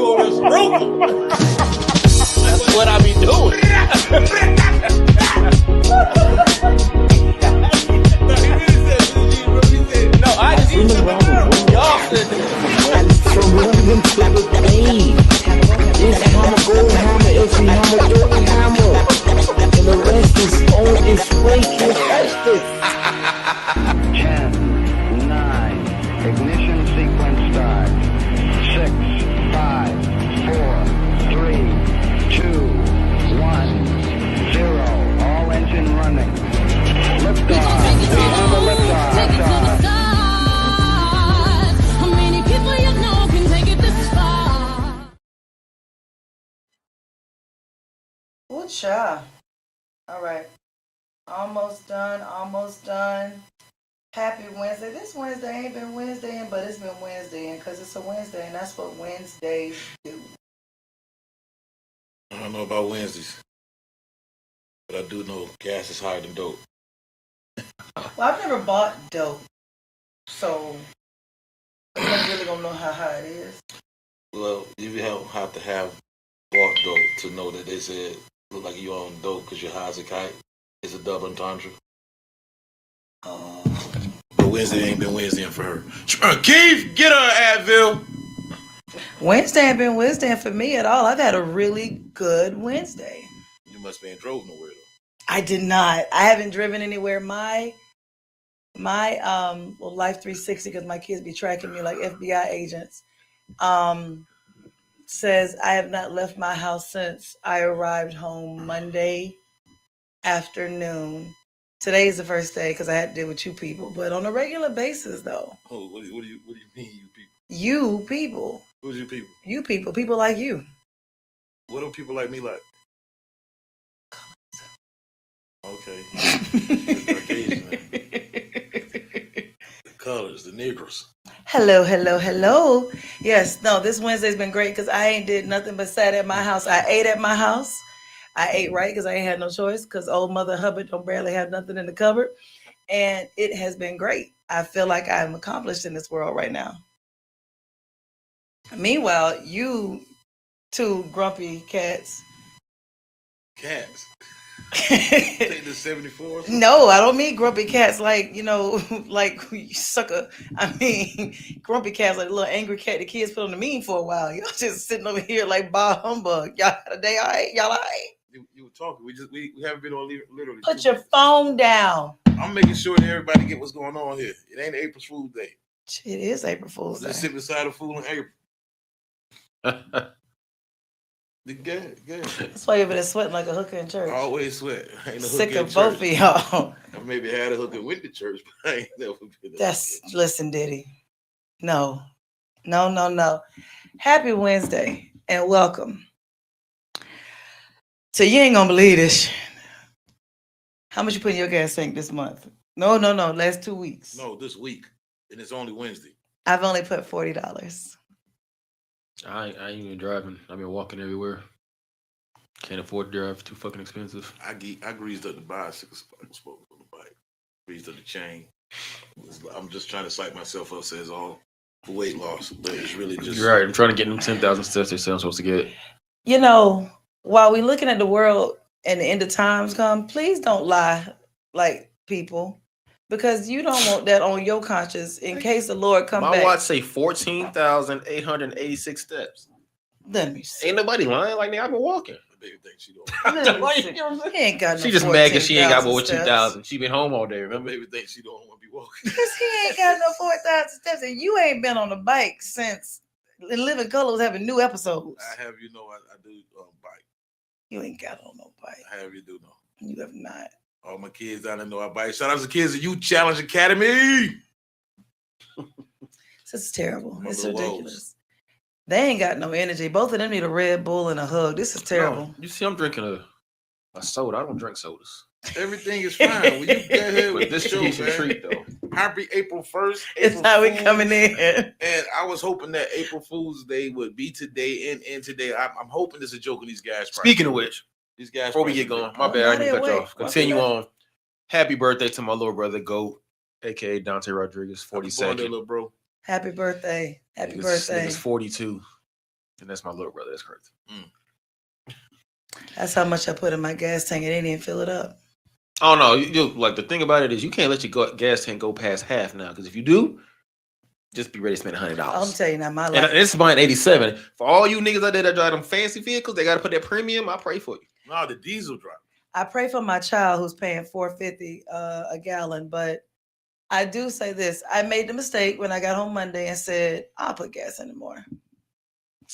You over there stroking. That's what I be doing. No, I didn't. Y'all said that. From London to the Cape. It's hammer, gold hammer, every hammer, dirty hammer. And the rest is on its way to justice. 10, 9, ignition sequence start. 6, 5, 4, 3, 2, 1, 0. All engine running. Liftoff. We have a liftoff. Take it to the stars. How many people you know can take it this far? Good job. All right. Almost done. Happy Wednesday. This Wednesday ain't been Wednesday, but it's been Wednesday because it's a Wednesday, and that's what Wednesdays do. I don't know about Wednesdays, but I do know gas is higher than dope. Well, I've never bought dope, so I'm not really gonna know how high it is. Well, you don't have to have bought dope to know that they said look like you on dope because you're high as a kite. It's a double entendre. But Wednesday ain't been Wednesday for her. Keith, get her Advil. Wednesday ain't been Wednesday for me at all. I've had a really good Wednesday. You must be ain't drove nowhere though. I did not. I haven't driven anywhere. My Life 360, because my kids be tracking me like FBI agents, says I have not left my house since I arrived home Monday afternoon. Today is the first day because I had to deal with you people, but on a regular basis though. Oh, what do you mean, you people? You people. Who's you people? You people like you. What do people like me like? Okay. The colors, the Negroes. Hello. Yes, no, this Wednesday's been great because I ain't did nothing but sat at my house. I ate at my house. I ate right because I ain't had no choice because old Mother Hubbard don't barely have nothing in the cupboard. And it has been great. I feel like I'm accomplished in this world right now. Meanwhile, you two grumpy cats. Cats. Take the 74. No, I don't mean grumpy cats like, like you sucker. I mean grumpy cats like the little angry cat the kids put on the meme for a while. Y'all just sitting over here like Bob Humbug. Y'all had a day all right? Y'all all right? You were talking. We haven't been on literally. Put your phone down. I'm making sure that everybody get what's going on here. It ain't April Fool's Day. It is April Fool's Day. Let's sit beside a fool in April. Good. That's why you've been sweating like a hooker in church. I always sweat. I ain't no Sick hooker of in both of church. y'all. I maybe had a hooker and went to church, but I ain't never been. Listen, Diddy. No. Happy Wednesday and welcome. So you ain't gonna believe this. How much you put in your gas tank this month? No. Last 2 weeks. No, this week, and it's only Wednesday. I've only put $40. I ain't even driving. I've been walking everywhere. Can't afford to drive. Too fucking expensive. I greased up the bicycle. I spoke on the bike. Greased up the chain. I'm just trying to psych myself up. Says all for weight loss, but it's really just. You're right. I'm trying to get them 10,000 steps they say I'm supposed to get. While we're looking at the world and the end of times come, please don't lie like people. Because you don't want that on your conscience in case the Lord come back. My watch say 14,886 steps. Let me see. Ain't nobody lying. Like, I've been walking. The baby thinks she don't. He ain't got no She just mad because she ain't got more 14,000 2,000. She been home all day, The remember? baby thinks she don't want to be walking. Because he ain't got no 4,000 steps. And you ain't been on a bike since Living Color was having new episodes. I have you know I do bike. You ain't got on no bike. I have you do know. You have not. All my kids down there know I bike. Shout out to the kids at Youth Challenge Academy. This is terrible. My It's little ridiculous. woes. They ain't got no energy. Both of them need a Red Bull and a hug. This is terrible. No, you see, I'm drinking a soda. I don't drink sodas. Everything is fine. When you get here But with this the show, is a man. treat, though. Happy April 1st. It's April how we Fools. coming in. And I was hoping that April Fool's Day would be today and end today. I'm hoping there's a joke in these guys. Speaking of which, these guys. before we get going, my Oh, bad, I not didn't cut that you way. off. Continue on. Happy birthday to my little brother, Goat, a.k.a. Dante Rodriguez, Happy birthday, 42nd. little bro. Happy birthday. Happy Niggas birthday. 42. And that's my little brother. That's crazy. That's how much I put in my gas tank. It didn't even fill it up. Oh no, like the thing about it is you can't let your gas tank go past half now, because if you do, just be ready to spend $100. I'm telling you now, my And life. it's buying 87. For all you niggas out there that drive them fancy vehicles, they got to put that premium. I pray for you. No, the diesel drop. I pray for my child who's paying $4.50 a gallon, but I do say this: I made the mistake when I got home Monday and said I'll put gas in it more.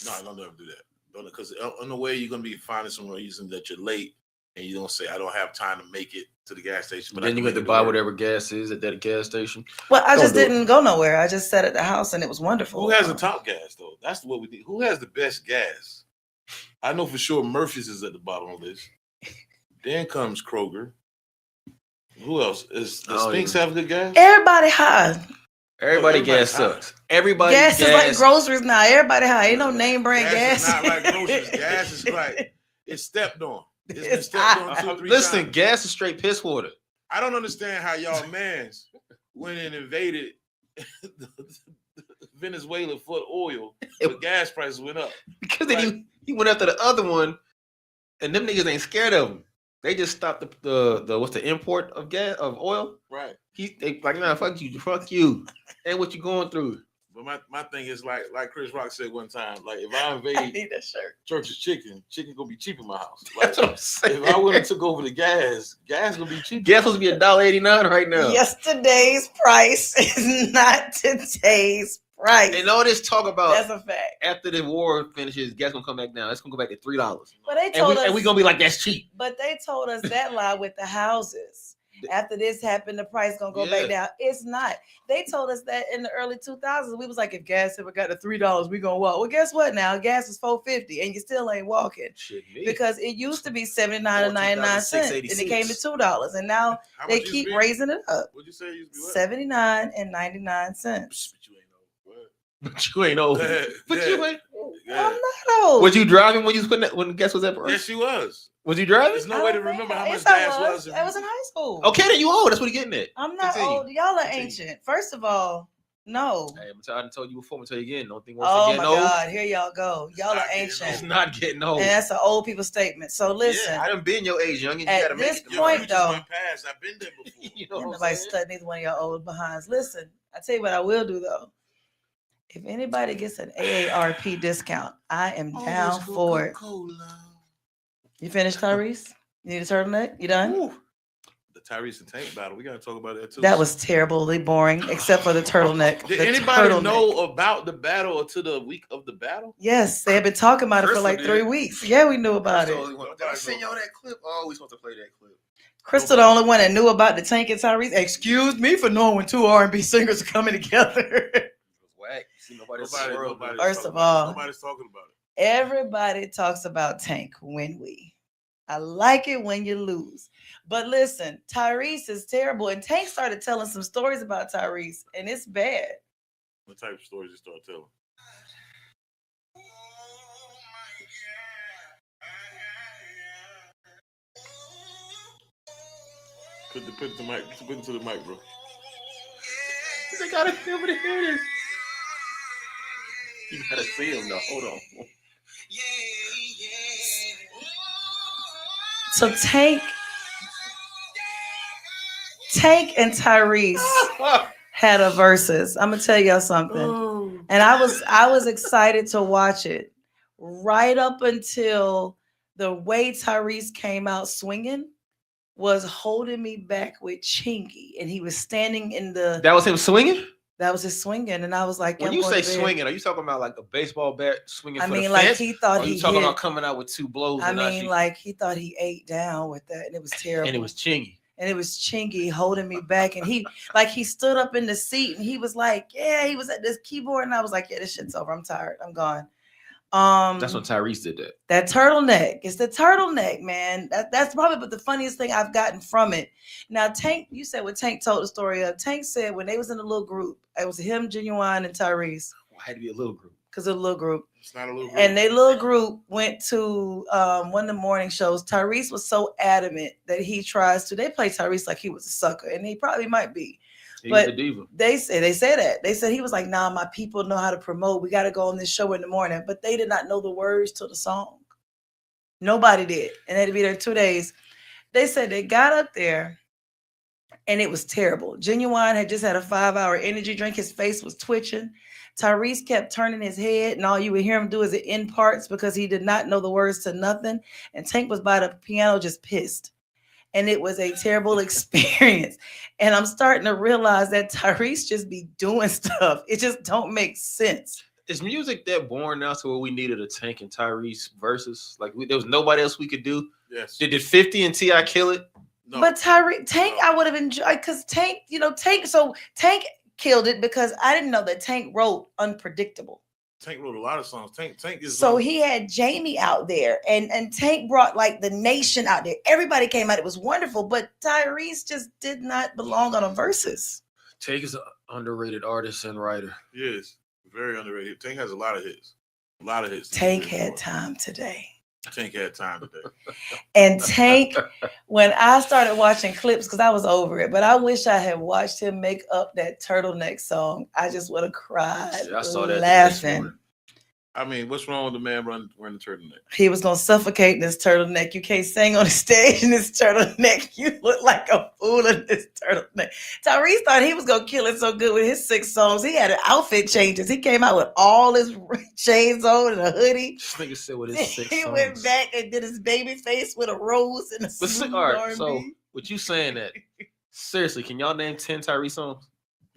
No, don't ever do that. Don't, because on the way you're gonna be finding some reason that you're late, and you don't say I don't have time to make it to the gas station. But then you got to buy whatever gas is at that gas station. Well, I Don't just do it. didn't go nowhere. I just sat at the house and it was wonderful. Who has the top gas though? That's what we need. Who has the best gas? I know for sure Murphy's is at the bottom of this. Then comes Kroger. Who else? Does Spinks have good gas? Everybody high. Everybody everybody gas high. sucks. Everybody Gas is like groceries now. Everybody high. Ain't no name brand gas. Gas is not like groceries. Gas is like it's stepped on. It's been It's stepped on hot. 2-3 Listen, times. gas is straight piss water. I don't understand how y'all mans went and invaded Venezuela for oil, but gas prices went up. Because then he went after the other one, and them niggas ain't scared of him. They just stopped the what's the import of gas of oil. Right. They like, nah, fuck you, and what you going through. But my thing is like Chris Rock said one time, like if I I invade need that shirt. Church's chicken gonna be cheap in my house. Like, That's what I'm saying. if I went and took over the gas gonna be cheap. Gas supposed to be $1.89 right now. Yesterday's price is not today's price. And all this talk about That's a fact. after the war finishes, gas gonna come back down. It's gonna go back to $3. But they told us, And we gonna be like, that's cheap. but they told us that lie with the houses. After this happened, the price gonna go back down. It's not. They told us that in the early 2000s. We was like, if gas ever got to $3, we gonna walk. Well, guess what? Now gas is $4.50, and you still ain't walking Shit, me. because it used to be 79 or 99 cents, and it came to $2, and now How they much used to keep be? raising it up. What'd you say it used to be? What? 79 and 99 cents. But you ain't know. What? But you ain't old. But you ain't. Yeah. I'm not old. Was you driving when you was putting that, when gas was at price? Yes, she was. Was you driving? There's I no way to don't think remember how yes, much I gas was. I was in high school. Okay, then you old. That's what he getting at. I'm not Continue. old. Y'all are Continue. ancient. First of all, no. Hey, I done told you before. I'm gonna tell you again. Don't think once Oh again. my old. God, here y'all go. Y'all are not getting ancient. It's not getting old. And that's an old people statement. So listen, Yeah, I done been your age, young, and you At gotta make this it. to Your point, mine. futures though- went past. I've been there before. You know what I'm nobody saying? studying neither one of y'all old behinds. Listen, I tell you what I will do though. If anybody gets an AARP discount, I am down for it. You finished, Tyrese? You need a turtleneck? You done? Ooh. The Tyrese and Tank battle. We gotta talk about that too. That was terribly boring, except for the turtleneck. Did The anybody turtleneck. know about the battle or to the week of the battle? Yes, they had been talking about it for Crystal like 3 did. weeks. Yeah, we knew about That's the it. only one. Did I send y'all that clip? I always want to play that clip. Crystal, the only one that knew about the Tank and Tyrese. Excuse me for knowing when two R&B singers are coming together. It was whack. See, nobody's Nobody's First talking of about it. all- Nobody's talking about it. Everybody talks about Tank when we. I like it when you lose. But listen, Tyrese is terrible. And Tank started telling some stories about Tyrese, and it's bad. What type of stories you start telling? Put it to the mic. Put it to the mic, bro. They gotta feel me to hear this. You gotta see him though. Hold on. So Tank and Tyrese had a versus. I'm gonna tell y'all something. And I was excited to watch it right up until the way Tyrese came out swinging was holding me back with Chingy, and he was standing in the. That was him swinging? That was his swinging, and I was like, When I'm you going say to bed. swinging, are you talking about like a baseball bat swinging I for mean, the like fence? he Or thought are he you talking hit. about coming out with 2 blows? I and not mean, you- like he thought he ate down with that, and it was terrible. and it was chingy. And it was Chingy holding me back, and he stood up in the seat, and he was like, yeah, he was at this keyboard, and I was like, yeah, this shit's over. I'm tired. I'm gone. That's when Tyrese did that. That turtleneck. It's the turtleneck, man. That's probably the funniest thing I've gotten from it. Now, Tank, you said what Tank told the story of. Tank said when they was in a little group, it was him, Genuine, and Tyrese, Why had to be a little group? because of the little group. It's not a little. And they little group went to one of the morning shows. Tyrese was so adamant that he tries to. They play Tyrese like he was a sucker, and he probably might be. He was But the diva. they said that. They said he was like, nah, my people know how to promote. We got to go on this show in the morning. But they did not know the words to the song. Nobody did. And they had to be there 2 days. They said they got up there and it was terrible. Genuine had just had a 5-hour energy drink. His face was twitching. Tyrese kept turning his head, and all you would hear him do is the end parts because he did not know the words to nothing. And Tank was by the piano just pissed. And it was a terrible experience. And I'm starting to realize that Tyrese just be doing stuff. It just don't make sense. Is music that boring now to where we needed a Tank and Tyrese versus? Like, there was nobody else we could do? Yes. Did 50 and T.I. kill it? No. But Tank, I would have enjoyed, because Tank, Tank killed it because I didn't know that Tank wrote Unpredictable. Tank wrote a lot of songs. Tank is So he had Jamie out there, and Tank brought like the nation out there. Everybody came out. It was wonderful, but Tyrese just did not belong on a versus. Tank is an underrated artist and writer. Yes, very underrated. Tank has a lot of hits. A lot of hits. Tank had time today. Tank had time today. And Tank, when I started watching clips, because I was over it, but I wish I had watched him make up that turtleneck song. I just would have cried. I saw that laughing. I mean, what's wrong with the man wearing the turtleneck? He was gonna suffocate in this turtleneck. You can't sing on the stage in this turtleneck. You look like a fool in this turtleneck. Tyrese thought he was gonna kill it so good with his 6 songs. He had outfit changes. He came out with all his chains on and a hoodie. This nigga said with his 6 He songs. went back and did his baby face with a rose and a But smooth all right, R&B. so with you saying that, seriously, can y'all name 10 Tyrese songs?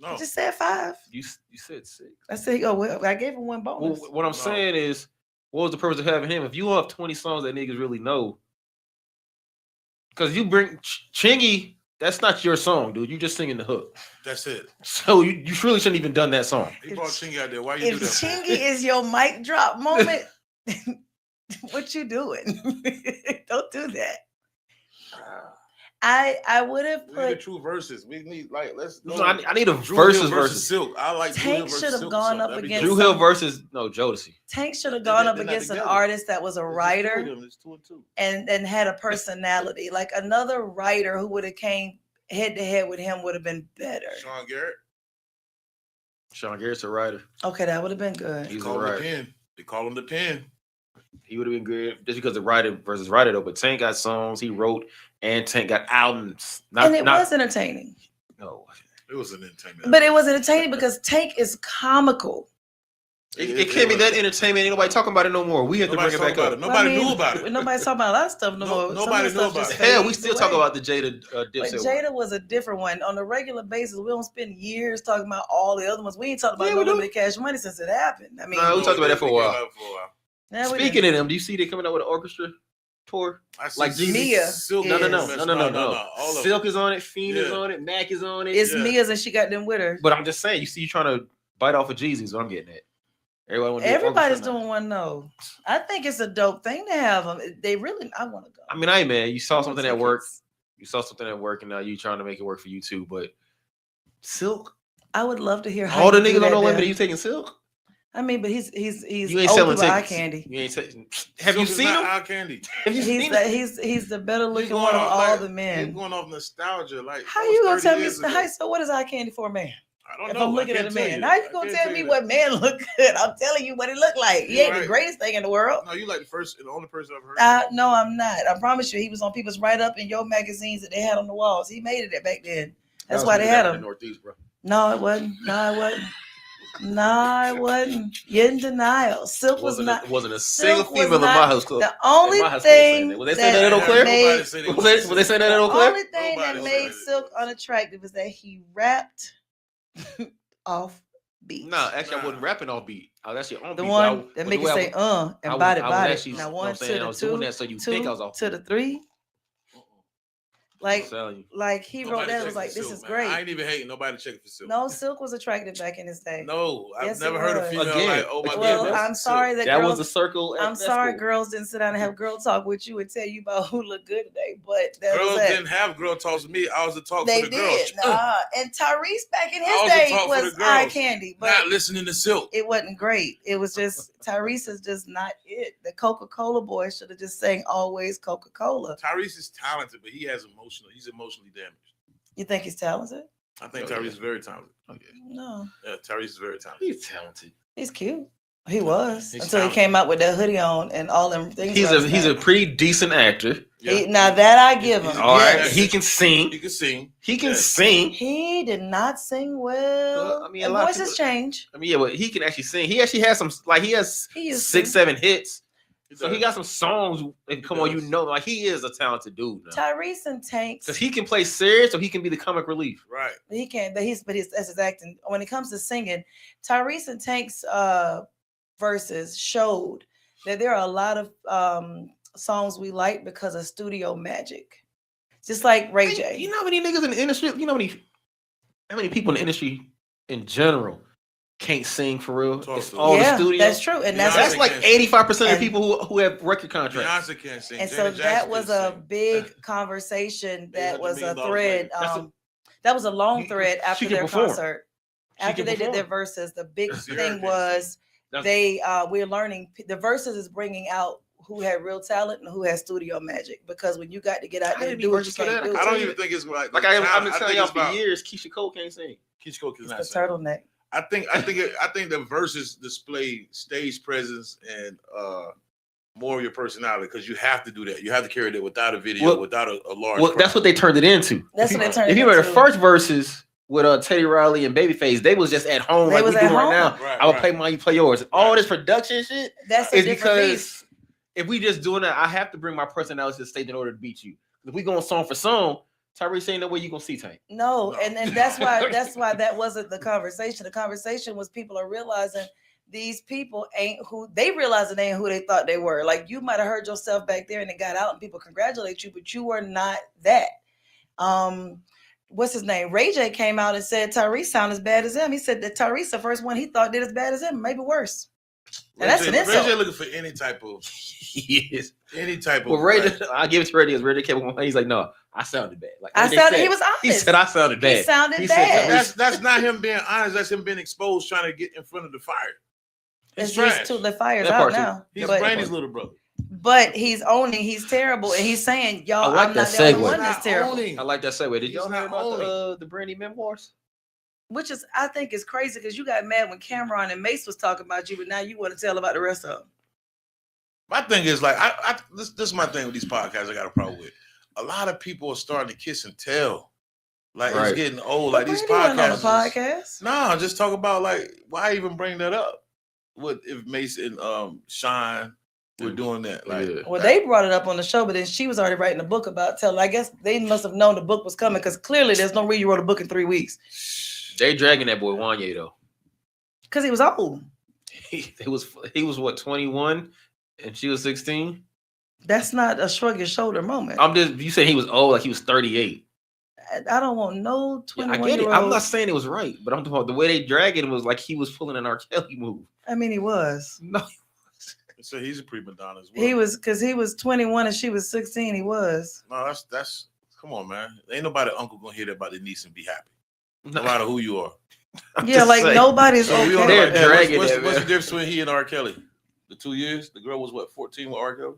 No. I just said 5. You said 6. I said, oh well, I gave him one bonus. Well, what I'm saying is, what was the purpose of having him? If you have 20 songs that niggas really know, because you bring Chingy, that's not your song, dude. You just singing the hook. That's it. So you really shouldn't even done that song. He brought Chingy out there. Why you If do that? Chingy is your mic drop moment, what you doing? Don't do that. I would have We need the put true verses. We need let's. So I need a Drew versus Hill versus Silk. I like Drew Hill Tank versus should have Silk gone song. up That'd be against Drew dope. Hill versus Jodeci. Tank should have gone up They're not against an together. artist that was a It's just two of writer them. It's 2 and 2. and had a personality. Like another writer who would have came head to head with him would have been better. Sean Garrett. Sean Garrett's a writer. Okay, that would have been good. He's Call a him the writer. pen. They call him the pen. He would have been good just because of writer versus writer though. But Tank got songs he wrote, and Tank got albums. And it was entertaining. No. It was an entertainment. But it was entertaining because Tank is comical. It can't be that entertainment. Ain't nobody talking about it no more. We have to bring Nobody's it back talking up. about it. Nobody I mean, knew about it. Nobody's talking about a lot of stuff no No- more. Some nobody of the knew stuff about just it. Hell, we fades still away. talk about the Jada But Dipset. Jada was a different one. On a regular basis, we don't spend years talking about all the other ones. We ain't talked about Yeah, No we do. Limited Cash Money since it happened. I mean, Nah, we talked about that for a while. now we Speaking of them, do you see they coming out with an orchestra tour? Like Mia Silk. is- No. All of Silk is on it, Fiend is Yeah. on it, Mac is on it. it's Yeah. Mia's and she got them with her. But I'm just saying, you see, you trying to bite off of Jeezy's. What I'm getting at. Everybody's doing one though. I think it's a dope thing to have them. They really, I want to go. I mean, I ain't mad. You saw something at work. Tickets. You saw something at work, and now you trying to make it work for you too. But Silk, I would love to hear how all the you do niggas on that No Limit, there. are you taking Silk? I mean, but he's You ain't old selling people eye tickets. candy. You ain't taking. Have you seen him? Eye candy. Have you seen him? He's the better You looking going one of off all like- the you men. going off nostalgia? Like How that was you gonna 30 tell me? years ago. So what is eye candy for a man? I don't If know. I'm looking I at a can't tell man, you. how you I gonna can't tell tell me you what man look good? I'm telling you what it look like. He You're ain't the right. greatest thing in the world. No, you like the first and the only person I've heard. No, I'm not. I promise you, he was on people's write up in your magazines that they had on the walls. He made it back then. That's why they had in the him. Northeast, bro. No, it wasn't. No, it wasn't. No, it wasn't. You're in denial. Silk was not. Wasn't a single Silk was female in not my house club. The only In my high school saying thing that. Was they saying that at Eau that Claire? made Nobody said it Was they saying that at Eau the Claire? only thing that Nobody made said it. Silk unattractive is that he rapped off beat. No, actually, I Nah. wasn't rapping off beat. I was actually on The beat. one but that the make you way I say was- and I body was body. actually- Now you know what one I'm saying? to I the was doing two, that so you think I was off to beat. the three. Like I'm telling you. like he wrote Nobody that. It checked was like for this Silk, is man. great. I ain't even hating nobody checking for Silk. No, Silk was attractive back in his day. No, I've Yes, never it heard a was. female Again. like, oh my Well, God. I'm sorry that That girls, was the circle. I'm sorry, girls didn't sit down and have girl talk with you and tell you about who looked good today. But that Girls was that. didn't have girl talks with me. I was the talk They for the did. girls. And Tyrese back in I his was a day talk for was the eye girls. candy, but Not listening to Silk. it wasn't great. It was just Tyrese is just not it. The Coca-Cola boy should have just sang always Coca-Cola. Tyrese is talented, but he has emotional. He's emotionally damaged. You think he's talented? I think Tyrese is very talented. Okay. No, Yeah, Tyrese is very talented. He's talented. he's cute. He was He's until talented. he came out with that hoodie on and all them things. He's a pretty decent actor. Yeah. Now that I give him. All right, Yes. he can sing. He can sing. He can Yes. sing. He did not sing well. Well, I mean, a and lot of voices people- change. I mean, yeah, but he can actually sing. He actually has some, like, he has He used 6-7 hits. He So he does. got some songs. And come on, you know, like he is a talented dude now. Tyrese and Tanks. Because he can play serious, or he can be the comic relief. Right. He can't, but that's his acting. When it comes to singing, Tyrese and Tank's verses showed that there are a lot of songs we like because of studio magic. Just like Ray J. You know how many niggas in the industry? You know how many people in the industry in general can't sing for real? Talk It's to all yeah, the studio. that's true. And Beyonce That's like can't 85% of And- people who have record contracts. Beyonce can't sing. and Janet so Jackson that was can't a sing. big conversation. That $800 was a million thread. That's That was a long You- thread she after can their perform. concert. She After can they did their perform. verses, the big Sierra thing can't was That's- we're learning the verses is bringing out who had real talent and who had studio magic, because when you got to get out I there and didn't do need what you verses for can't that. do, I don't even think it's like Like the I've talent. been I telling think y'all it's for about years, Keisha Cole can't sing. Keisha Cole is it's not the singing. turtleneck. I think the verses display stage presence and more of your personality, because you have to do that. You have to carry that without a video, Well- without a large. Well, that's what they turned it into. That's if what you, they turned If it you remember the into. first verses with Teddy Riley and Babyface, they was just at home They like we was doing at right home. now. Right, I will right. play mine, you play yours. All Right. this production shit That's a is different because beast. if we just doing that, I have to bring my personality to the stage in order to beat you. If we going song for song, Tyrese ain't no way you gonna see Tank. No, No. and that's why that wasn't the conversation. The conversation was people are realizing these people ain't who they realizing they ain't who they thought they were. Like, you might have heard yourself back there and it got out and people congratulate you, but you were not that. What's his name? Ray J came out and said Tyrese sound as bad as him. He said that Tyrese, the first one he thought did as bad as him, maybe worse. And that's an Ray insult. J looking for any type of Yes. Well, Well, Ray, I give it to Ray J. Ray J came on. He's like, no, I sounded bad. Like I they sounded. said. He was honest. He said I sounded bad. He sounded He bad. said, that's not him being honest. That's him being exposed, trying to get in front of the fire. It's trash. just too the fire's That out part too. now. He's But- Brandy's little brother. But he's owning he's terrible, and he's saying, y'all, I like I'm that not the only segue. one He's that's not terrible. owning. I like that segue. Did He's y'all hear not about owning. the Brandy memoirs? Which is, I think, is crazy because you got mad when Cameron and Mace was talking about you, but now you want to tell about the rest of them. My thing is like this is my thing with these podcasts. I got a problem with. A lot of people are starting to kiss and tell. Like Right. it's getting old. But Like these Brandy wasn't on podcasts. the podcast. No, just talk about like why even bring that up? What if Mace and Sean were doing that? Like, Yeah. Well, they brought it up on the show, but then she was already writing a book about telling. I guess they must have known the book was coming because clearly there's no reason you wrote a book in 3 weeks They dragging that boy Wanye though. because he was old. He was what 21 and she was 16. That's not a shrug your shoulder moment. You said he was old, like he was 38. I don't want no Yeah, I 21 get it. year I'm old. not saying it was right, but I'm talking about the way they drag it was like he was pulling an R. Kelly move. I mean, he was. No, so he's a prima donna as well. He was because he was 21 and she was 16. He was. No, that's come on, man. Ain't nobody uncle gonna hear that about their niece and be happy, no no. matter who you are. Yeah, just like saying. nobody's So we on okay. They're like that. dragging What's that, the man. difference between he and R. Kelly? The 2 years. The girl was what 14 with R. Kelly.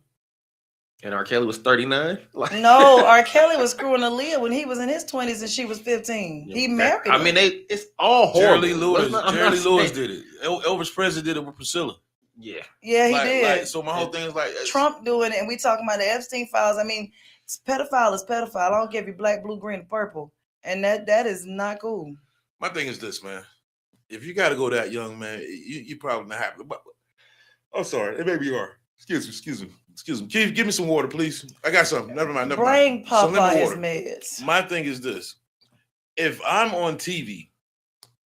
And R. Kelly was 39. Like No, R. Kelly was screwing Aaliyah when he was in his 20s and she was 15. He married I her. mean, it's all Jerry horrible. Lee Lewis. Let's not- I'm Jerry not Lee Lewis saying- did it. Elvis Presley did it with Priscilla. Yeah, Yeah, he Like- did. like, so my whole thing is like Trump doing it, and we talking about the Epstein files. I mean, pedophile is pedophile. I don't care if you're black, blue, green, or purple. And that is not cool. My thing is this, man. If you got to go that young, man, you probably not happy. But I'm sorry, maybe you are. Excuse me. Give me some water, please. I got something. Never mind. Bring Some Papa lemon his water. meds. My thing is this: if I'm on TV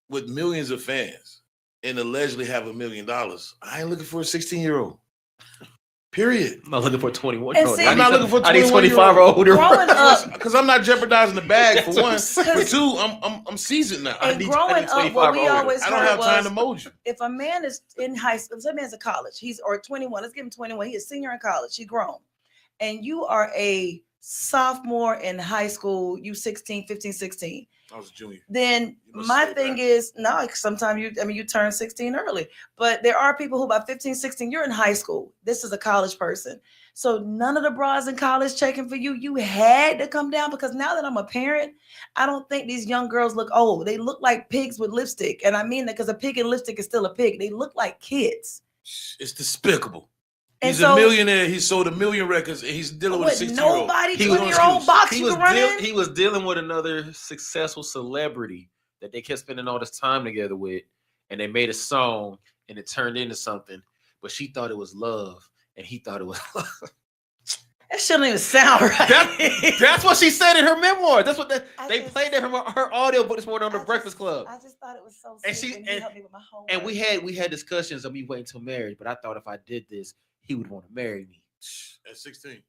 with millions of fans and allegedly have $1 million, I ain't looking for a 16-year-old. Period. I'm not looking for a 21. And see- I'm not looking for I need 21-year-old. 25-year-old. Growing up, Because I'm not jeopardizing the bag for That's what one. I'm saying. For two, I'm seasoned now. and need growing up, what we 25-year-old. always I don't heard have time was, to mold you. if a man is in high school, if a man's in college, or 21, let's give him 21, he is senior in college, he's grown, and you are a sophomore in high school, you 16, 15, 16. I was a junior. Then You must my say thing that. is, no, sometimes you turn 16 early, but there are people who by 15, 16, you're in high school. This is a college person. So none of the bras in college checking for you. You had to come down, because now that I'm a parent, I don't think these young girls look old. They look like pigs with lipstick. And I mean that because a pig in lipstick is still a pig. They look like kids. It's despicable. And He's so- a millionaire. He sold 1 million records, and he's dealing with a 16-year-old. Nobody He was 20-year-old box you can run in. He was dealing with another successful celebrity that they kept spending all this time together with, and they made a song, and it turned into something. But she thought it was love, and he thought it was love. That shit don't even sound right. That's what she said in her memoir. That's what I they just- played in her audio book this morning on the I Breakfast just- Club. I just thought it was so And sweet, she- he helped me with my homework. And we had discussions of me waiting till marriage, but I thought if I did this, he would want to marry me. At 16.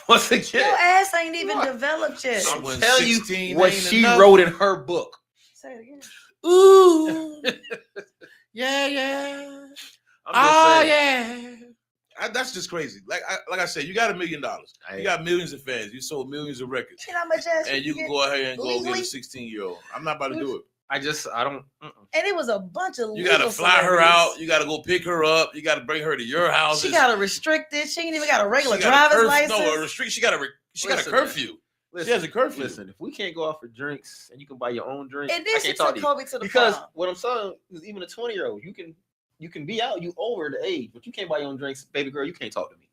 Once Your again, ass ain't even What? developed yet. So- When tell 16 you what ain't she enough. wrote in her book. Say it again. Ooh. Yeah. I'm just saying. Yeah. That's just crazy. Like I said, you got $1 million. You got millions of fans. You sold millions of records. You know how much ass And you can get? go ahead and go get a Legally? 16-year-old. I'm not about to do it. I don't. And it was a bunch of You got to legal fly her celebrities. out. You got to go pick her up. You got to bring her to your house. She got a restricted. She ain't even got a regular She got a driver's curfew- license. No, a restrict. She got a Listen, curfew. She has a curfew. Listen, if we can't go out for drinks and you can buy your own drink, And I then she can't talk took to you. Kobe to the Because prom. what I'm saying is, even a 20-year-old, you can be out, you over the age, but you can't buy your own drinks, baby girl. You can't talk to me.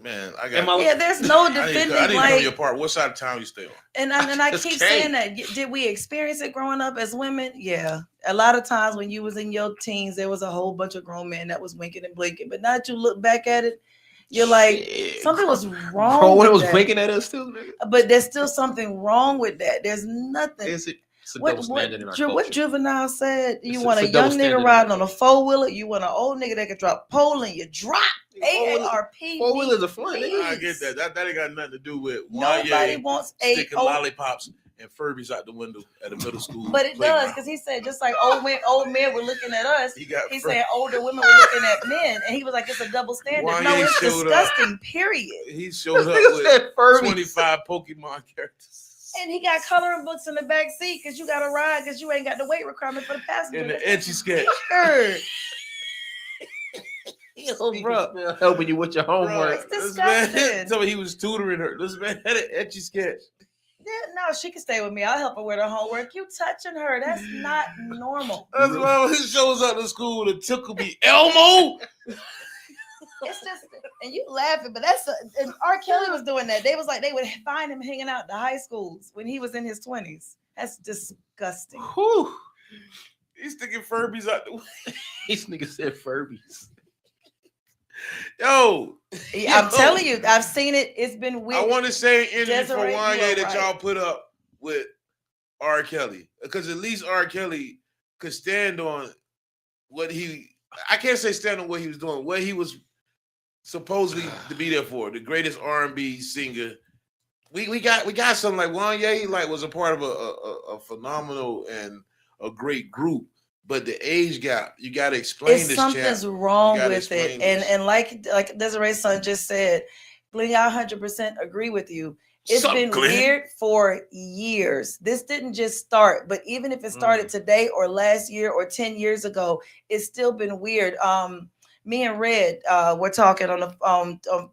Man, I Am got. I- Yeah, there's no I need to defending come to like, your part. What side of town you stay on? and I Just keep can't. saying that. Did we experience it growing up as women? Yeah, a lot of times when you was in your teens, there was a whole bunch of grown men that was winking and blinking. But now that you look back at it, you're like, Shit. something was wrong. Bro, when it with was that. winking at us too, nigga. But there's still something wrong with that. There's nothing. It's a What double standard in our what culture. Juvenile said? You It's want a a double young standard nigga in riding our on a culture. 4-wheeler. You want an old nigga that can drop pole and you drop. AARP. Four-wheelers are fun, nigga. I get that. That ain't got nothing to do with Nobody Wanye wants a sticking old. lollipops and Furbies out the window at a middle school. But it does, playground. because he said just like old men were looking at us. He got He Fur- said older women were looking at men, and he was like, "It's a double standard." Why No, he it's showed up? disgusting. Period. He showed up Nigga with said Furbies. 25 Pokemon characters. And he got coloring books in the back seat because you got to ride because you ain't got the weight requirement for the passenger. In the etchy sketch. Sure. Yo, bro, helping you with your homework. It's This man disgusting. told me he was tutoring her. This man had an etchy sketch. Yeah, no, she can stay with me. I'll help her with her homework. You touching her. That's not normal. That's why when he shows up to school to tickle me, Elmo. It's just, and you laughing, but and R. Kelly was doing that. They was like, they would find him hanging out at the high schools when he was in his 20s. That's disgusting. Whew. He's sticking Furbies out the way. These niggas said Furbies. Yo, I'm telling you, I've seen it. It's been I weird. want to say an interview for Desiree, you Wanye are that right. y'all put up with R. Kelly. Because at least R. Kelly could stand on what I can't say stand on what he was doing, what he was supposedly to be there for, the greatest R&B singer. We got something like Wanye like was a part of a phenomenal and a great group, but the age gap, you got to explain It's this. something's champ. wrong You gotta with it. explain this. And like Desiree's son just said, Glenn, I 100% agree with you. It's Sup, been Glenn? weird for years. This didn't just start, but even if it started today or last year or 10 years ago, it's still been weird. Me and Red were talking on the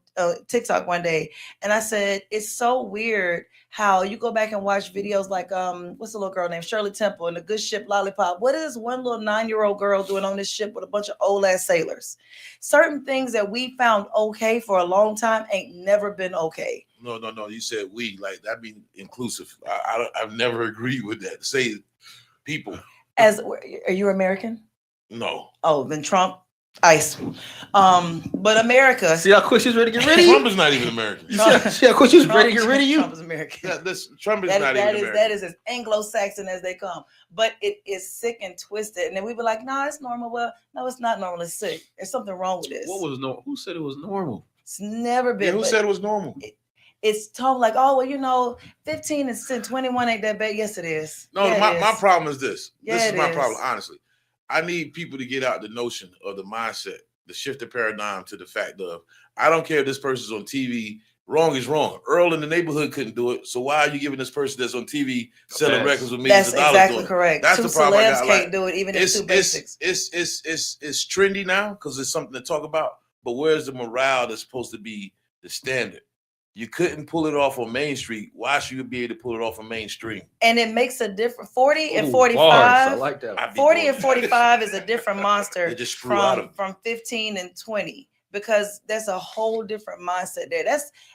TikTok one day, and I said it's so weird how you go back and watch videos like what's the little girl named Shirley Temple and the Good Ship Lollipop. What is one little 9-year-old girl doing on this ship with a bunch of old ass sailors? Certain things that we found okay for a long time ain't never been okay. No. You said we, like that mean inclusive. I've never agreed with that. Say people. Are you American? No. Oh, then Trump, ICE. But America. See how quick she's ready to get rid of you? Trump is not even American. See how quick she's ready to get rid of you? Trump is American. Trump is That not is even American. that is as Anglo-Saxon as they come, but it is sick and twisted. And then we be like, "No, it's normal." Well, no, it's not normal. It's sick. There's something wrong with this. What was normal? Who said it was normal? It's never been. Yeah, who but said it was normal? It's told like, oh well, 15 and 21 ain't that bad. Yes, it is. No, Yeah, it my is. problem is this. Yeah, This is it my is. problem, honestly. I need people to get out the notion of the mindset, the shift the paradigm to the fact of I don't care if this person's on TV, Wrong is wrong. Earl in the neighborhood couldn't do it. So why are you giving this person that's on TV selling pass. records with millions That's of dollars exactly doing it? correct. That's Two the problem I celebs got. can't Like, do it, even if two basics. It's trendy now because it's something to talk about. But where's the morale that's supposed to be the standard? You couldn't pull it off on Main Street. Why should you be able to pull it off on mainstream? And it makes a difference. 40 and Ooh, 45. bars. I like that. I'd be 40 doing and that. 45 is a different monster They just screw out of from 15 and 20 because there's a whole different mindset there.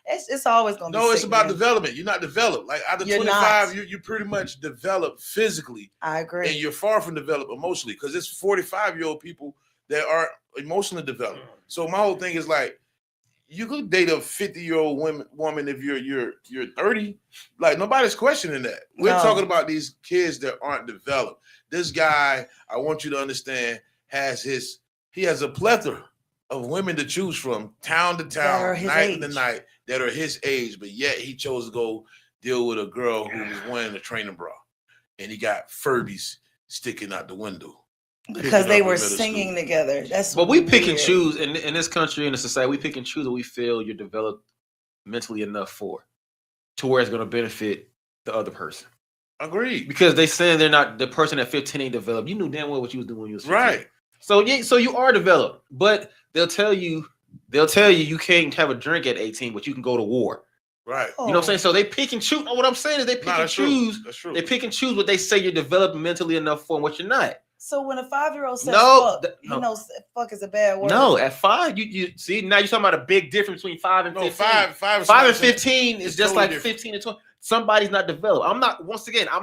It's always gonna be. No, it's sick, about man. development. You're not developed. Like out of You're 25, not. you pretty much developed physically, I agree. and you're far from developed emotionally because it's 45-year-old people that aren't emotionally developed. So my whole thing is like, you could date a 50-year-old woman if you're 30. Like nobody's questioning that. We're No. talking about these kids that aren't developed. This guy, I want you to understand, he has a plethora of women to choose from, town to That are town, his night to age. night, that are his age, but yet he chose to go deal with a girl who was wearing a training bra, and he got Furbies sticking out the window. Because they Picking up were in middle singing school. together. That's But we pick and weird. choose in this country, in the society, we pick and choose what we feel you're developed mentally enough for, to where it's going to benefit the other person. Agreed. Because they saying they're not, the person at 15 ain't developed. You knew damn well what you was doing when you was 15. Right. So yeah, so you are developed, but they'll tell you you can't have a drink at 18, but you can go to war. Right. You know what I'm saying? So they pick and choose. What I'm saying is they pick Nah, and that's true. choose. That's true. They pick and choose what they say you're developed mentally enough for and what you're not. So when a 5-year-old says No, fuck, no. he knows fuck is a bad word. No, at 5, you see now you're talking about a big difference between 5 and No, 15. 5 is 5 and not- 15 is it's just totally like different. 15 and 20. Somebody's not developed. I'm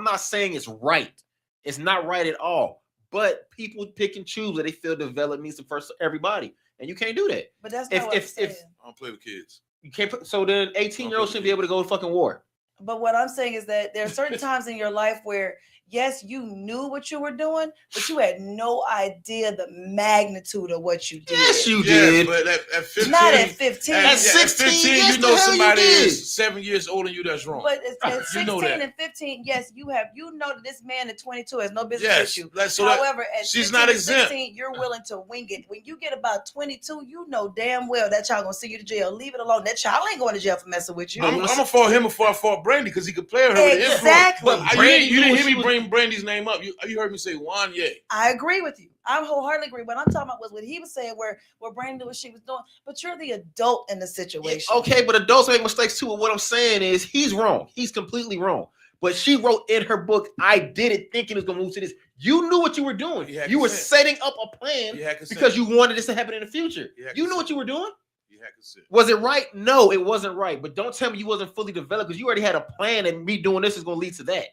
not saying it's right. It's not right at all. But people pick and choose that they feel developed means the first everybody. And you can't do that. But that's If- not what I'm if- saying. I don't play with kids. You can't put, so then 18-year-olds shouldn't be able to go to fucking war. But what I'm saying is that there are certain times in your life where, yes, you knew what you were doing, but you had no idea the magnitude of what you did. Yes, you Yes, did. but at 15, Not at 15. At 16, yes, you know the hell somebody you did. is 7 years older than you. That's wrong. But at You 16 know that. and 15, yes, you know that this man at 22 has no business Yes, with you. that's so that- However, at she's 15 not and exempt. 16, you're willing to wing it. When you get about 22, you know damn well that child gonna send you to jail. Leave it alone. That child ain't going to jail for messing with you. I'm gonna fault him before I fought Brandy because he could play her with the influence. Exactly. But You Brandy didn't knew hear she me was- bring Brandy's name up. You heard me say Wanye. I agree with you. I wholeheartedly agree. What I'm talking about was what he was saying, where Brandon knew what she was doing. But you're the adult in the situation. Okay, but adults make mistakes too. And what I'm saying is he's wrong. He's completely wrong. But she wrote in her book, I did it thinking it was gonna move to this. You knew what you were doing. You had You were consent. setting up a plan You had consent. because you wanted this to happen in the future. You had You knew consent. what you were doing. You had consent. Was it right? No, it wasn't right. But don't tell me you wasn't fully developed because you already had a plan and me doing this is gonna lead to that.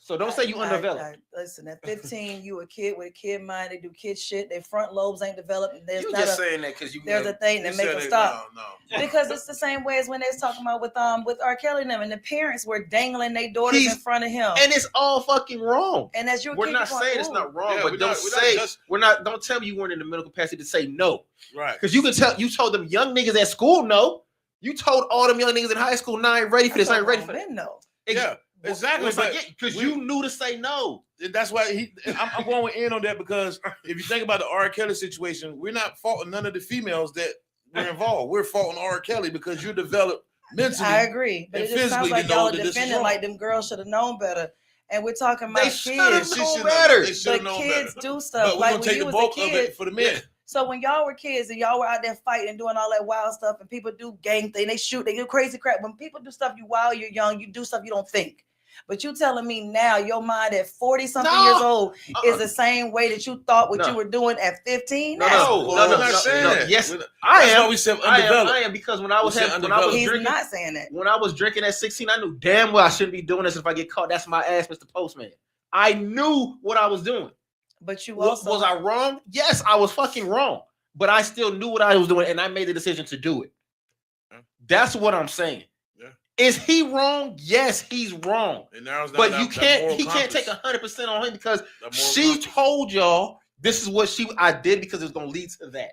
So don't say you undeveloped. Listen, at 15, you a kid with a kid mind. They do kid shit. Their front lobes ain't developed. And there's You not just a, saying that because you there's a thing that You make said them it- stop. No. Because it's the same way as when they was talking about with R. Kelly and them, and the parents were dangling their daughters in He's- front of him. and it's all fucking wrong. And as you're We're not saying it's not wrong, Yeah, but we're don't not say just- we're not. Don't tell me you weren't in the mental capacity to say no, Right. because you can tell. You told them young niggas at school no. You told all them young niggas in high school, nah, I ain't ready for this. I ain't ready for that. No. Yeah, exactly. Because you knew to say no. And that's why I'm going in on that because if you think about the R. Kelly situation, we're not faulting none of the females that were involved. We're faulting R. Kelly because you're developed mentally. I agree. But and it just sounds physically like to know y'all are that this is defending wrong. like them girls should have known better. And we're talking about They should have kids. She known should've- better. they should've But known kids better. do stuff. But we're Like gonna when take you the was a bulk of kid. it for the men. So when y'all were kids and y'all were out there fighting and doing all that wild stuff, and people do gang thing, they shoot, they do crazy crap. When people do stuff you while you're young, you do stuff you don't think. But you telling me now your mind at 40-something No. years old is the same way that you thought what No. you were doing at 15? No, That's no, bull. We're not saying that. Yes, We're not- I That's why am. we said I undeveloped. am because when I was We said when I was undeveloped. He's drinking, not saying that. when I was drinking at 16, I knew damn well I shouldn't be doing this if I get caught. That's my ass, Mr. Postman. I knew what I was doing. But you Was also I wrong? Yes, I was fucking wrong. But I still knew what I was doing, and I made the decision to do it. Yeah. That's what I'm saying. Yeah. Is he wrong? Yes, he's wrong. It narrows down But that- you that can't. moral He can't take compass. 100% on him because That moral she compass. told y'all this is what I did because it was gonna lead to that.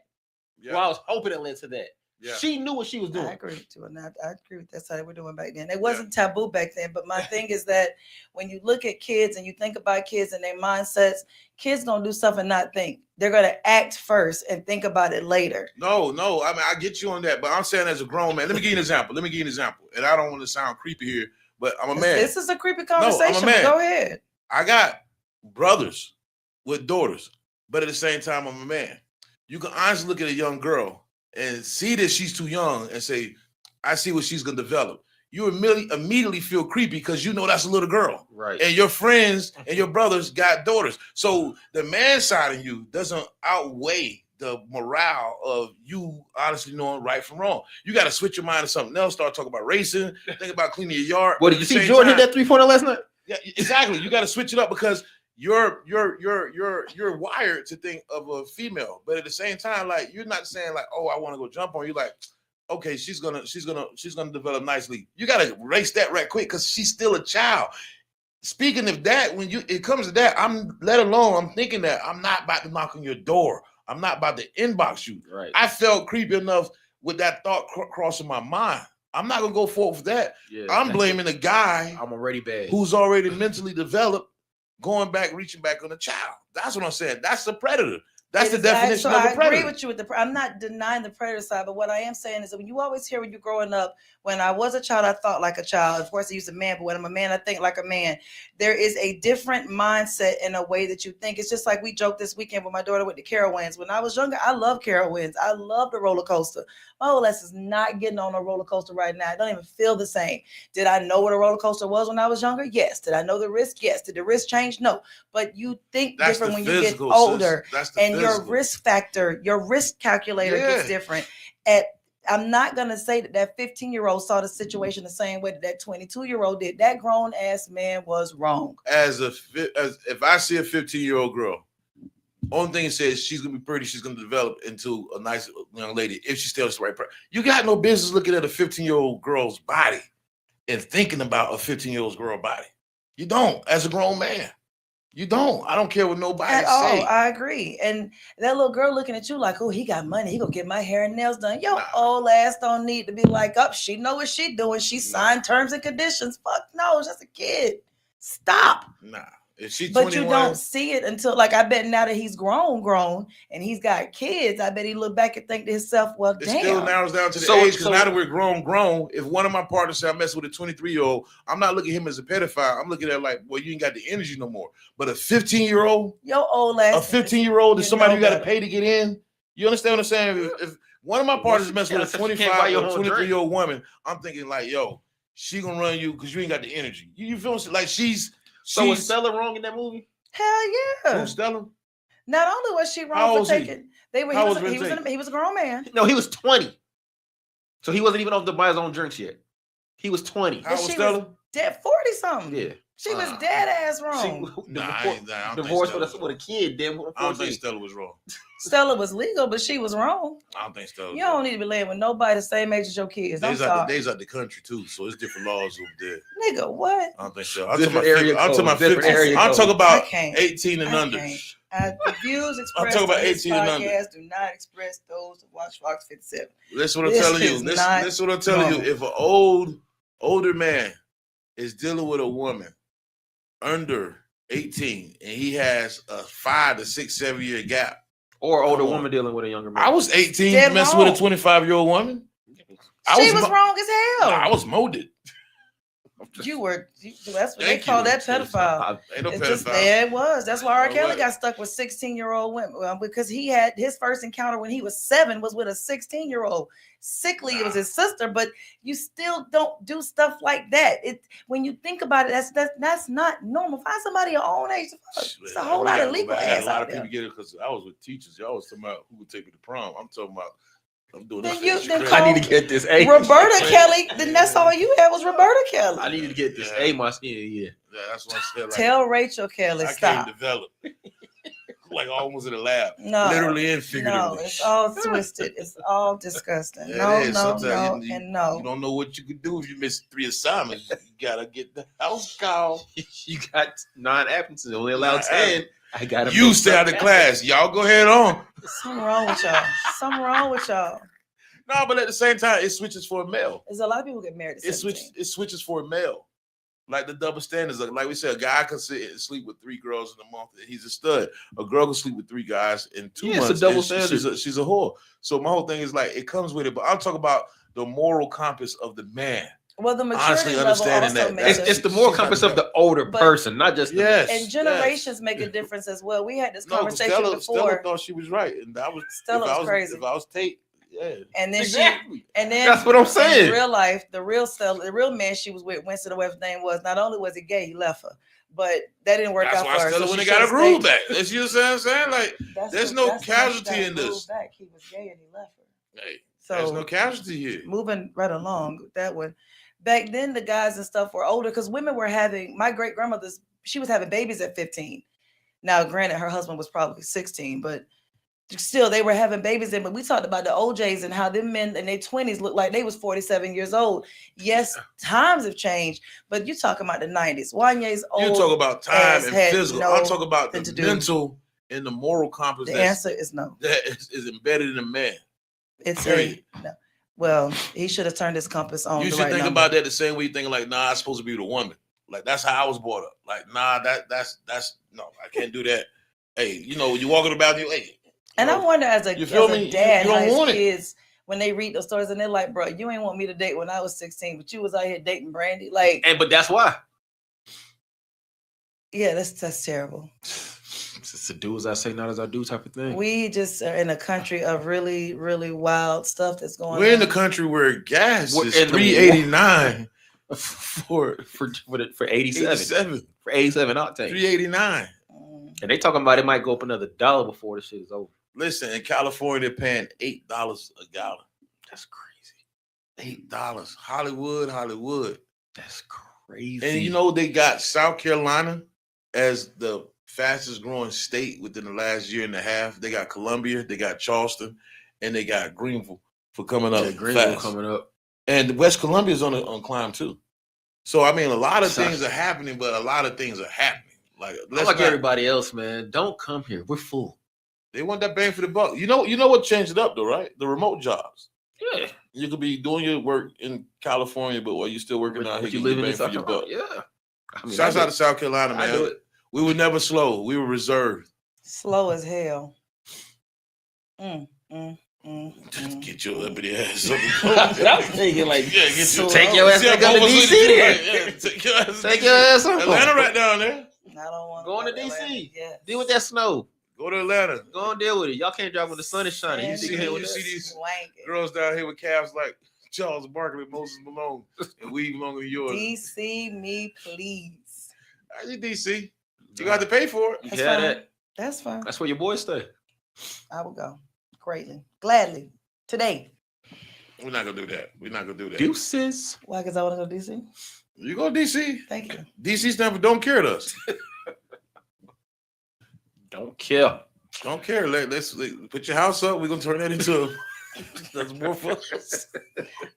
Yeah. Well, I was hoping it led to that. Yeah. She knew what she was doing. I agree with you, and I agree with that's how they were doing back then. It wasn't taboo back then, but my thing is that when you look at kids and you think about kids and their mindsets, kids gonna do stuff and not think. They're gonna act first and think about it later. No. I mean, I get you on that, but I'm saying as a grown man. Let me give you an example. And I don't want to sound creepy here, but I'm a man. This is a creepy conversation. I'm a man. Go ahead. I got brothers with daughters, but at the same time, I'm a man. You can honestly look at a young girl and see that she's too young and say, I see what she's going to develop. You immediately feel creepy because you know that's a little girl. Right. And your friends and your brothers got daughters. So the man side of you doesn't outweigh the morale of you honestly knowing right from wrong. You got to switch your mind to something else, start talking about racing, think about cleaning your yard. What, did you see Jordan hit that 3-pointer last night? Yeah, exactly. You got to switch it up because you're wired to think of a female, but at the same time, like you're not saying like, oh, I want to go jump on you. Like, okay, she's gonna develop nicely. You got to erase that right quick because she's still a child. Speaking of that, when it comes to that, I'm thinking that I'm not about to knock on your door. I'm not about to inbox you. Right. I felt creepy enough with that thought crossing my mind. I'm not gonna go forward for that. Yeah, I'm blaming the guy. I'm already bad. Who's already mentally developed, going back, reaching back on a child. That's what I'm saying. That's the predator. That's the definition of a predator. I agree with you I'm not denying the predator side, but what I am saying is that when you always hear when you're growing up, when I was a child, I thought like a child. Of course, I use a man, but when I'm a man, I think like a man. There is a different mindset in a way that you think. It's just like we joked this weekend with my daughter with the Carowinds. When I was younger, I loved Carowinds. I love the roller coaster. My whole ass is not getting on a roller coaster right now. I don't even feel the same. Did I know what a roller coaster was when I was younger? Yes. Did I know the risk? Yes. Did the risk change? No. But you think different when you get older. And your risk factor, your risk calculator gets different. I'm not going to say that 15-year-old saw the situation the same way that 22-year-old did. That grown-ass man was wrong. If I see a 15-year-old girl, only thing it says she's going to be pretty, she's going to develop into a nice young lady if she still has the right person. You got no business looking at a 15-year-old girl's body and thinking about a 15-year-old girl body. You don't, as a grown man. You don't. I don't care what nobody say. Oh, I agree. And that little girl looking at you like, oh, he got money. He gonna get my hair and nails done. Yo, old ass don't need to be like, up. She know what she doing. She signed terms and conditions. Fuck no, she's just a kid. Stop. Nah. If she 21, but you 21, don't see it until like I bet now that he's grown, and he's got kids. I bet he look back and think to himself, well, damn. It still narrows down to the age because now that we're grown. If one of my partners say I mess with a 23-year-old, I'm not looking at him as a pedophile. I'm looking at it like, well, you ain't got the energy no more. But a 15-year-old, your old ass, a 15-year-old is somebody you got to pay to get in. You understand what I'm saying? If one of my partners mess with a 25 or 23-year-old woman, I'm thinking like, yo, she gonna run you because you ain't got the energy. You feel like she's. So was Stella wrong in that movie? Hell yeah. Who's Stella? Not only was she wrong for taking, he was a grown man. No, he was 20. So he wasn't even off to buy his own drinks yet. He was 20. How was Stella? Dead 40 something. Yeah. She was dead ass wrong. Divorced with a kid. Then I don't think Stella was wrong. Stella was legal, but she was wrong. I don't think Stella was You don't need to be laying with nobody the same age as your kids. Days out the country too, so it's different laws over there. Nigga, what? I don't think so. I'm talking about 18 and under. The views expressed I'm talking about in this 18 and under. podcast do not express those who watch Fox 57. Listen what I'm telling you. Listen what I'm telling you. If an older man is dealing with a woman under 18 and he has a 5 to 6, 7 year gap, or older woman dealing with a younger man. I was 18 messing with a 25-year-old woman. She was wrong as hell. I was molded. You were. That's what they call that pedophile. Ain't no pedophile. It was. That's why R. Kelly got stuck with 16-year-old women because he had his first encounter when he was 7 was with a 16-year-old. Sickly, it was his sister, but you still don't do stuff like that. When you think about it, that's not normal. Find somebody your own age. It's a whole lot of legal ass out there. A lot of people get it because I was with teachers. Y'all was talking about who would take me to prom. I'm talking about. I'm doing this. I need to get this A. Roberta Kelly. Then that's all you had was Roberta Kelly. I need to get this A. My skin. Yeah, that's what I said. Like, tell Rachel Kelly stop. I can't develop. Like almost in a lab. No, literally and figuratively. No, it's all twisted. It's all disgusting. No. You don't know what you could do if you miss 3 assignments. You gotta get the house call. You got 9 absences. Only allowed 10. I got you stay out of class. Y'all go ahead on. Something wrong with y'all. No, but at the same time, it switches for a male. There's a lot of people get married at 17. It switches for a male. Like the double standards. Like we said, a guy can sit and sleep with 3 girls in a month, and he's a stud. A girl can sleep with 3 guys in 2 months. It's a double standard. She's a whore. So my whole thing is like it comes with it. But I'm talking about the moral compass of the man. Well, the maturity Honestly, level understanding also that makes It's the moral compass of the older person, not just the Yes. and generations make a difference as well. We had this No, conversation Stella before. thought she was right, and that was Stella was crazy. If I was Tate, yeah, And then exactly. and then That's what I'm saying. In real life, the real man she was with, Winston, or whatever his name was, not only was he gay, he left her. But that didn't work That's out why for her. Stella So when she they got a should've groove stayed. back. That's you know what I'm saying? Like there's no that's when she casualty got in this. groove back. He was gay and he left her. Hey, So there's no casualty here. moving right along with that one. Back then, the guys and stuff were older because women were having. My great grandmother's, she was having babies at 15. Now, granted, her husband was probably 16, but still, they were having babies. But we talked about the OJs and how them men in their 20s looked like they was 47 years old. Yes, times have changed, but you're talking about the 90s. Wanye's old. You talk about time and had physical. no I'm talking about the thing to do. mental and the moral compass The answer is no. that is embedded in a man. It's Period. no. Well, he should have turned his compass on. You the should right think number. about that the same way you think like, nah, I'm supposed to be the woman. Like that's how I was brought up. Like, nah, that's no, I can't do that. Hey, you know, you walking about you, hey. And I wonder as a, you feel me? dad, You how don't his want it. kids, when they read those stories and they're like, bro, you ain't want me to date when I was 16, but you was out here dating Brandy. Like, but that's why. yeah, that's terrible. It's a do as I say, not as I do type of thing. We just are in a country of really, really wild stuff that's going on. We're in the country where gas We're is in the $3.89 for 87. For 87 octane. $3.89. And they talking about it might go up another $1 before the shit is over. Listen, in California, they're paying $8 a gallon. That's crazy. $8. Hollywood. That's crazy. And you know they got South Carolina as the fastest growing state within the last year and a half. They got Columbia, they got Charleston, and they got Greenville for coming up. Greenville fast. coming up. And West Columbia is on climb too. So I mean, a lot of things are happening, but a lot of things are happening. Like Everybody else, man. Don't come here. We're full. They want that bang for the buck. You know what changed it up though, right? The remote jobs. Yeah. You could be doing your work in California, but while you're still working out here, you live in bang for South your buck. Carolina. Yeah. I mean, Shouts out to South Carolina, I do man. it. We were never slow. We were reserved. Slow as hell. Get your uppity ass up. I was thinking like, take your ass back up to DC then. Take your ass up. Atlanta right down there. I don't want Going to DC. Yes. Deal with that snow. Go to Atlanta. Go and deal with it. Y'all can't drive when the sun is shining. You see these girls down here with calves like Charles Barkley, Moses Malone, and weave longer than yours. DC me, please. Are you DC? You got to pay for it. That's fine. That's fine. That's where your boys stay. I will go greatly, gladly today. We're not gonna do that. Deuces. Why? Because I want to go to DC. You go to DC? Thank you. DC stand for don't care to us. Don't care. Don't care. Let's put your house up. We're gonna turn that into that's more fun.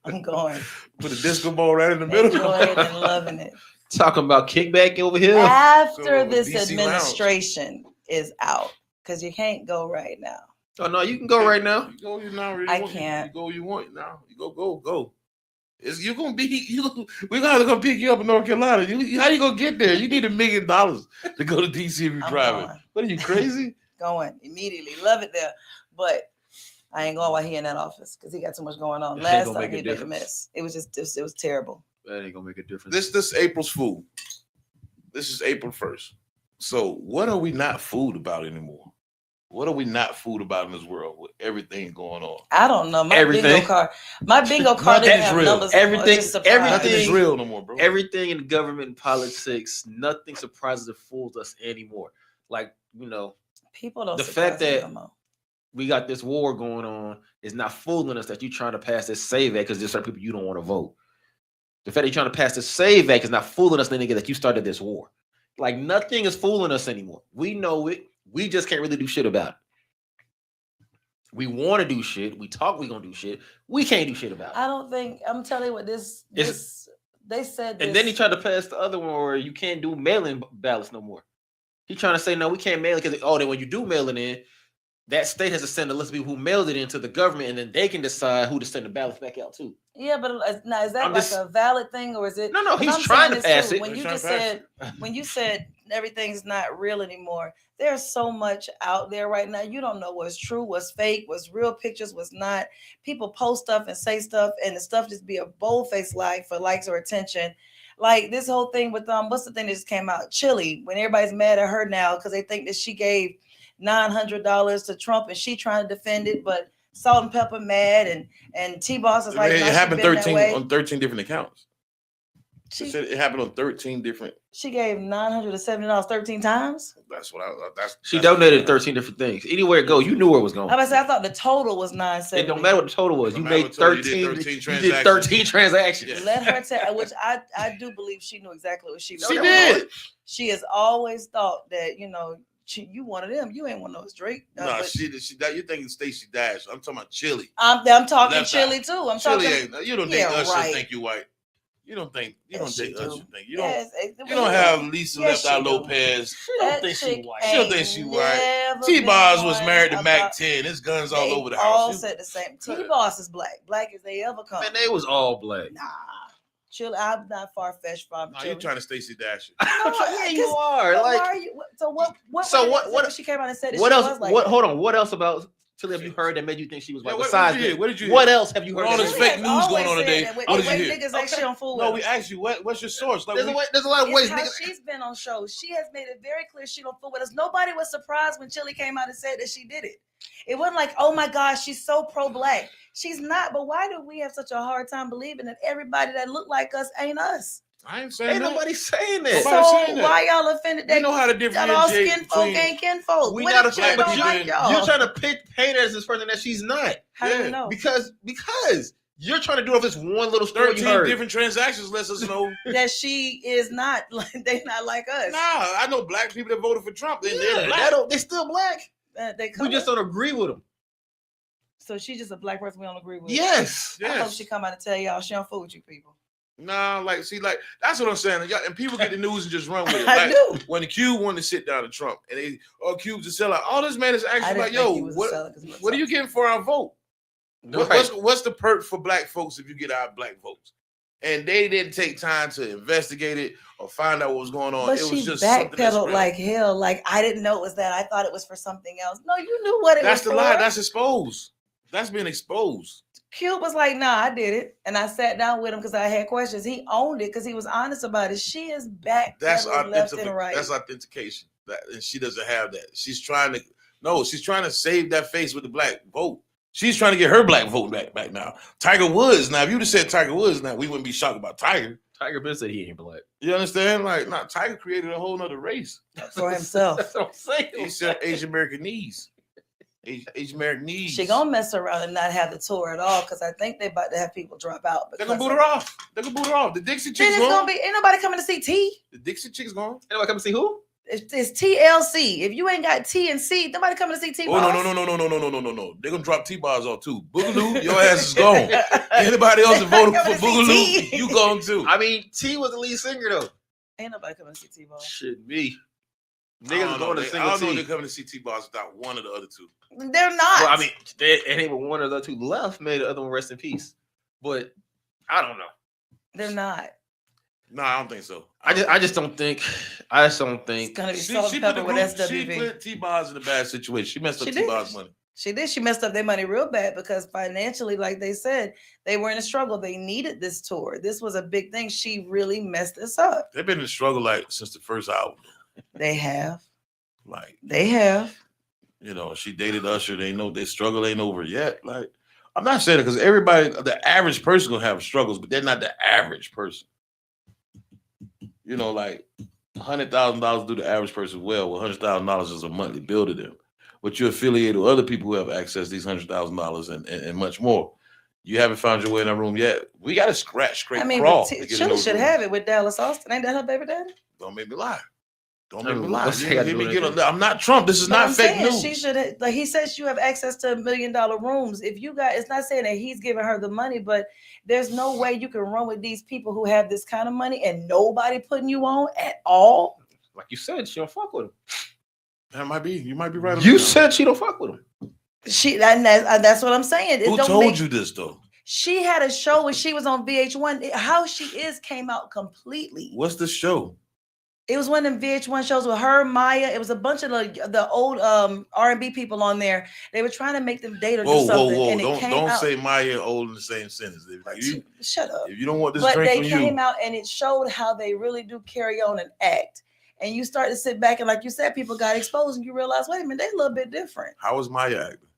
I'm going. Put a disco ball right in the middle. Enjoying and loving it. Talking about kickback over here. After So, this DC administration is out, because you can't go right now. Oh no, you can go right now. You go, you now. I can't. You go, you want now. You go. You're gonna be. We're gonna have to come pick you up in North Carolina. How you gonna get there? You need $1 million to go to DC if you're driving. Going. What are you crazy? Going immediately. Love it there, but I ain't going while he in that office because he got too much going on. That ain't Last gonna time make a he made a difference. mess. It was just it was terrible. That ain't gonna make a difference. This April's food. This is April 1st. So what are we not food about anymore? What are we not food about in this world with everything going on? I don't know. My Everything. bingo card didn't Nothing's have real. numbers. Everything- Nothing is real no more, bro. Everything in government and politics, nothing surprises or fools us anymore. Like, you know, People don't. the surprise fact me that- no more. we got this war going on is not fooling us that you're trying to pass this SAVE Act because there's certain people you don't want to vote. The fact that you're trying to pass this SAVE Act is not fooling us, nigga, that you started this war. Like, nothing is fooling us anymore. We know it. We just can't really do shit about it. We want to do shit. We talk we gonna do shit. We can't do shit about it. I don't think. I'm telling you what this. They said. And then he tried to pass the other one where you can't do mail-in ballots no more. He trying to say, no, we can't mail it because, then when you do mail it in, that state has to send a list of people who mailed it into the government, and then they can decide who to send the ballots back out to. Yeah, but now is that I'm like just- a valid thing, or is it? No, 'cause he's I'm trying saying to this pass too. it. When He's you trying just to pass said, when you said everything's not real anymore, there's so much out there right now. You don't know what's true, what's fake, what's real pictures, what's not. People post stuff and say stuff, and the stuff just be a bold-faced lie for likes or attention. Like this whole thing with what's the thing that just came out? Chili, when everybody's mad at her now because they think that she gave $900 to Trump and she trying to defend it, but Salt and Pepper mad and T-Boss is like, it nah, she happened been that 13 way. on 13 different accounts. She, It happened on 13 different. she gave $970 13 times. That's what She donated 13 different things. Anywhere it goes, you knew where it was going. I thought the total was 970. It don't matter what the total was. It You don't matter made what total, 13. you did 13 You did 13 transactions. Yeah. Let her tell, which I do believe she knew exactly what she was She doing. did. She has always thought that, you one of them. You ain't one of those Drake. No, but she you thinking Stacey Dash. I'm talking about Chili. I'm talking Left Chili eye. too. I'm Chili talking. ain't, you don't Yeah, think Usher right. think you white. You don't think Yes, she think do. Usher think. You don't Yes, you don't have Lisa Yes, Left Eye she do. Lopez. She don't That think she chick white. She don't think she white. never T-Boss been was one married to Mac about- 10. His guns all They over the all house. said the same. T-Boss is black as they ever come. Man, they was all black. Nah, Chili. I'm not far-fetched from No, Chili. you trying to Stacey Dash it. Yeah, you 'cause- are. But Like, why are you? So what? So did what- it say what- when she came out and said that what she else? was like What? that? Hold on. What else about Chili have you heard that made you think she was Yeah, white? what Besides did you hear? that, What did you what hear? else have you heard? All that this made- fake Chili news has going always on said today. that What the did you way hear? niggas like she don't fool with No, them. we asked you what's your source? Like, There's a lot of It's ways. how Niggas, she's been on shows. She has made it very clear she don't fool with us. Nobody was surprised when Chili came out and said that she did it. It wasn't like, oh my gosh, she's so pro-black. She's not. But why do we have such a hard time believing that everybody that look like us ain't us? I ain't saying ain't that. nobody saying that. Nobody So saying that. why y'all offended We that know how to y'all all differentiate skin folk between. ain't kinfolk? We What not if Chili offended, but don't you like didn't- y'all? You're trying to paint her as this person that she's not. How do Yeah, you know? Because you're trying to do off this one little story you 13 heard. different transactions lets us know. That she is not like they not like us. Nah, I know black people that voted for Trump. They're Yeah, black. they still black. They We just color. don't agree with them. So she's just a black person we don't agree with. Yes. I hope Yes. she come out and tell y'all she don't fool with you people. Nah, like, see, like, that's what I'm saying. And people get the news and just run with it. I Like, do. when the Cube wanted to sit down to Trump, and Cube's a sellout. All this man is I actually didn't like, think yo, he was a seller 'cause he was what are you getting for our vote? What's the perk for black folks if you get our black votes? And they didn't take time to investigate it or find out what was going on. But It was she just something that backpedaled spread. like hell. Like, I didn't know it was that. I thought it was for something else. No, you knew what it That's was the for. lie. That's exposed. That's being exposed. Cube was like, nah, I did it. And I sat down with him because I had questions. He owned it because he was honest about it. She is That's backpedaling left and authentic. right. That's authentication. And she doesn't have that. She's trying to save that face with the black vote. She's trying to get her black vote back now. Tiger Woods. Now, if you'd have said Tiger Woods, now we wouldn't be shocked about Tiger. Tiger Ben said he ain't black. You understand? Like, nah, Tiger created a whole nother race. For himself. That's what I'm saying. He said Asian American knees. Asian American knees. She gonna mess around and not have the tour at all because I think they about to have people drop out. They're gonna boot her off. They're gonna boot her off. The Dixie Then chick's it's gonna gone. be ain't nobody coming to see T. The Dixie chick's gone. Anybody come see who? It's TLC. If you ain't got T and C, nobody coming to see T. Oh no. They're gonna drop T-bars off too. Boogaloo, your ass is gone. Anybody else that voted for Coming to see Boogaloo, T. you gone too. I mean, T was the lead singer though. Ain't nobody coming to see T. Ball. Should be. I Niggas don't are know. going to I single don't know if T. they're coming to see T-bars without one of the other two. They're not. Well, I mean, they were one of the two left. Made the other one rest in peace. But I don't know. they're not. No, I don't think so. I just don't think. It's gonna be She salt and put pepper the with group, she SWV. put T-bars in a bad situation. She messed up She did. T-bars money. She did. She messed up their money real bad because financially, like they said, they were in a struggle. They needed this tour. This was a big thing. She really messed this up. They've been in struggle like since the first album. They have. Like, They have. you know, she dated Usher. They know their struggle ain't over yet. Like, I'm not saying it because everybody, the average person gonna have struggles, but they're not the average person. You know, like $100,000 do the average person well. Well, $100,000 is a monthly bill to them. But you're affiliated with other people who have access to these $100,000 and much more. You haven't found your way in that room yet. We got to scrape, I mean, crawl. but to get in Chili those should rooms. have it with Dallas Austin. Ain't that her baby daddy? Don't make me lie. Don't I make mean, me lie. what's You that got to hear do me with get I'm not Trump. This is But not I'm fake saying news. she should, like he says, you have access to $1 million rooms. If you got, it's not saying that he's giving her the money, but there's no way you can run with these people who have this kind of money and nobody putting you on at all. Like you said, she don't fuck with him. That might be. You might be right. on You that. said she don't fuck with him. That's what I'm saying. Who told you this though? She had a show when she was on VH1. How she is came out completely. What's the show? It was one of them VH1 shows with her, Maya. It was a bunch of the old R&B people on there. They were trying to make them date or do something. Whoa. And Don't say Maya and old in the same sentence. Shut up. If you don't want this but drink they from came you. out and it showed how they really do carry on and act. And you start to sit back and like you said, people got exposed and you realize, wait a minute, they're a little bit different. How was Maya acting?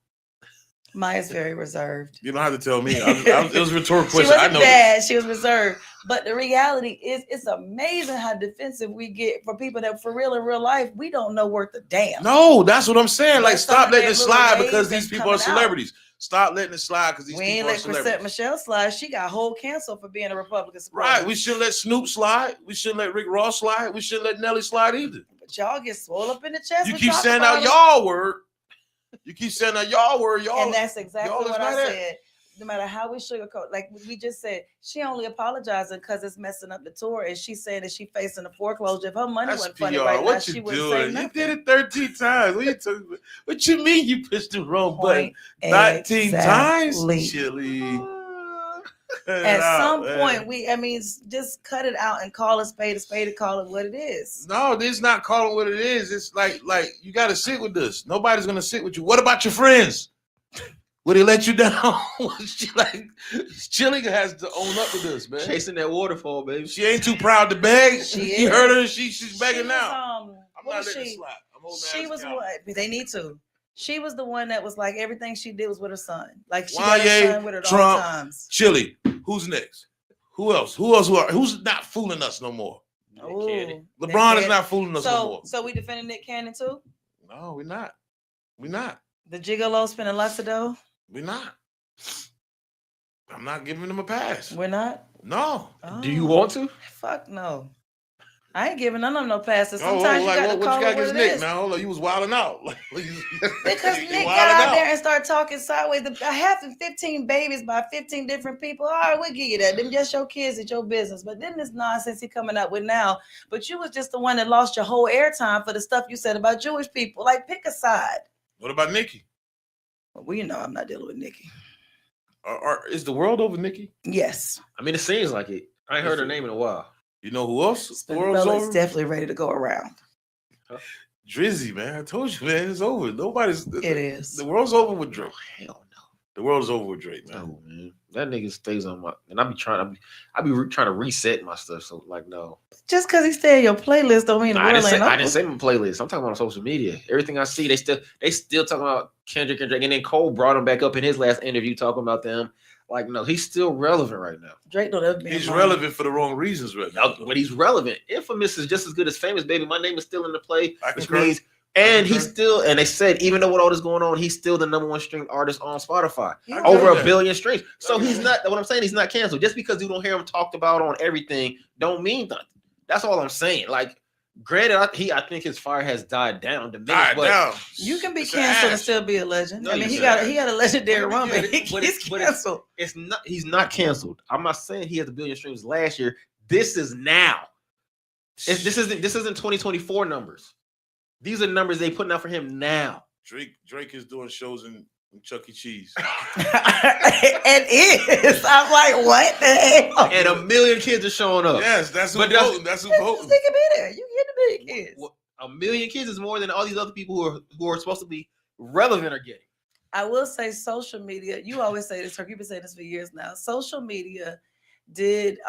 Maya's very reserved. You don't have to tell me. It was a rhetorical question. She wasn't I know bad. She was reserved. But the reality is, it's amazing how defensive we get for people that, for real in real life, we don't know worth a damn. No, that's what I'm saying. Like, But stop some letting of it their slide little because ways these that's people are coming out. celebrities. Stop letting it slide because these We ain't people are let Chrisette celebrities. Michelle slide. She got whole cancel for being a Republican supporter. Right. We shouldn't let Snoop slide. We shouldn't let Rick Ross slide. We shouldn't let Nelly slide either. But y'all get swole up in the chest. You and keep talk saying about out it. y'all word. You keep saying out y'all word. Y'all. And that's exactly y'all is what I not it. said. No matter how we sugarcoat, like we just said, she only apologizing because it's messing up the tour, and she's saying that she facing a foreclosure. If her money That's wasn't funny PR. right now, What she you wouldn't say doing? You nothing. did it 13 times. What you talking about? What you mean you pushed the wrong button? Point 19 times? exactly. Chili. At some point, just cut it out and call a spade and call it what it is. No, this is not calling what it is. It's like you got to sit with this. Nobody's gonna sit with you. What about your friends? Would they let you down? Chili has to own up to this, man. Chasing that waterfall, baby. She ain't too proud to beg. She You is. heard her. She's begging now. I'm I'm not letting it slide. I'm holding She ass was accountable. what they need to. She was the one that was like everything she did was with her son. Like she got her son with her at all Trump, times. Chili. Who's next? Who else? Who's not fooling us no more? Ooh, LeBron Nick is not fooling us no more. So we defending Nick Cannon too? No, we're not. We're not. The gigolo spending lots of dough? We're not. I'm not giving them a pass. We're not? No. Do you want to? Fuck no. I ain't giving none of them no passes. Oh, Sometimes you got to what call you got it what against it Nick? is. Now, hold on. You was wilding out. Because You Nick wilding got out there and started talking sideways. Having 15 babies by 15 different people. All right, we'll give you that. Them just your kids, it's your business. But then this nonsense he coming up with now. But you was just the one that lost your whole airtime for the stuff you said about Jewish people. Like, pick a side. What about Nikki? Well, you know I'm not dealing with Nikki. Is the world over Nikki? Yes. I mean, it seems like it. I ain't heard her name in a while. You know who else? The world's Spinella is over? definitely ready to go around. Drizzy, man. I told you, man. It's over. It is. The world's over with Drake. Hell no. The world's over with Drake, man. No, man. That nigga stays on my, and I be trying to reset my stuff. So like, no. Just because he stay in your playlist don't mean the I world didn't, ain't say, I over. didn't say my playlist. I'm talking about on social media. Everything I see, they still talking about Kendrick and Drake. And then Cole brought him back up in his last interview talking about them. Like, no, he's still relevant right now. Drake don't ever be He's in mine. relevant for the wrong reasons right now. But he's relevant. Infamous is just as good as famous, baby. My name is still in the play. I Which concur. means, and he's still, and they said, even though with all this going on, he's still the #1 streamed artist on Spotify. You Over know a that. billion streams. So I he's know not, what I'm saying, he's not canceled. Just because you don't hear him talked about on everything, don't mean nothing. That's all I'm saying. Like, granted, I think his fire has died down. You can be It's canceled and ass. still be a legend. No, I mean, you he had a legendary What run, do you but mean? he's But canceled. he's not canceled. I'm not saying he has a billion streams last year. This is now. This isn't 2024 numbers. These are numbers they putting out for him now. Drake is doing shows in Chuck E. Cheese. It is. I'm like, what the hell? And 1 million kids are showing up. Yes, that's who's But that's- voting. That's who's He voting. can be there. You get the big kids. 1 million kids is more than all these other people who are supposed to be relevant are getting. I will say social media, you always say this, Turk, you've been saying this for years now. Social media did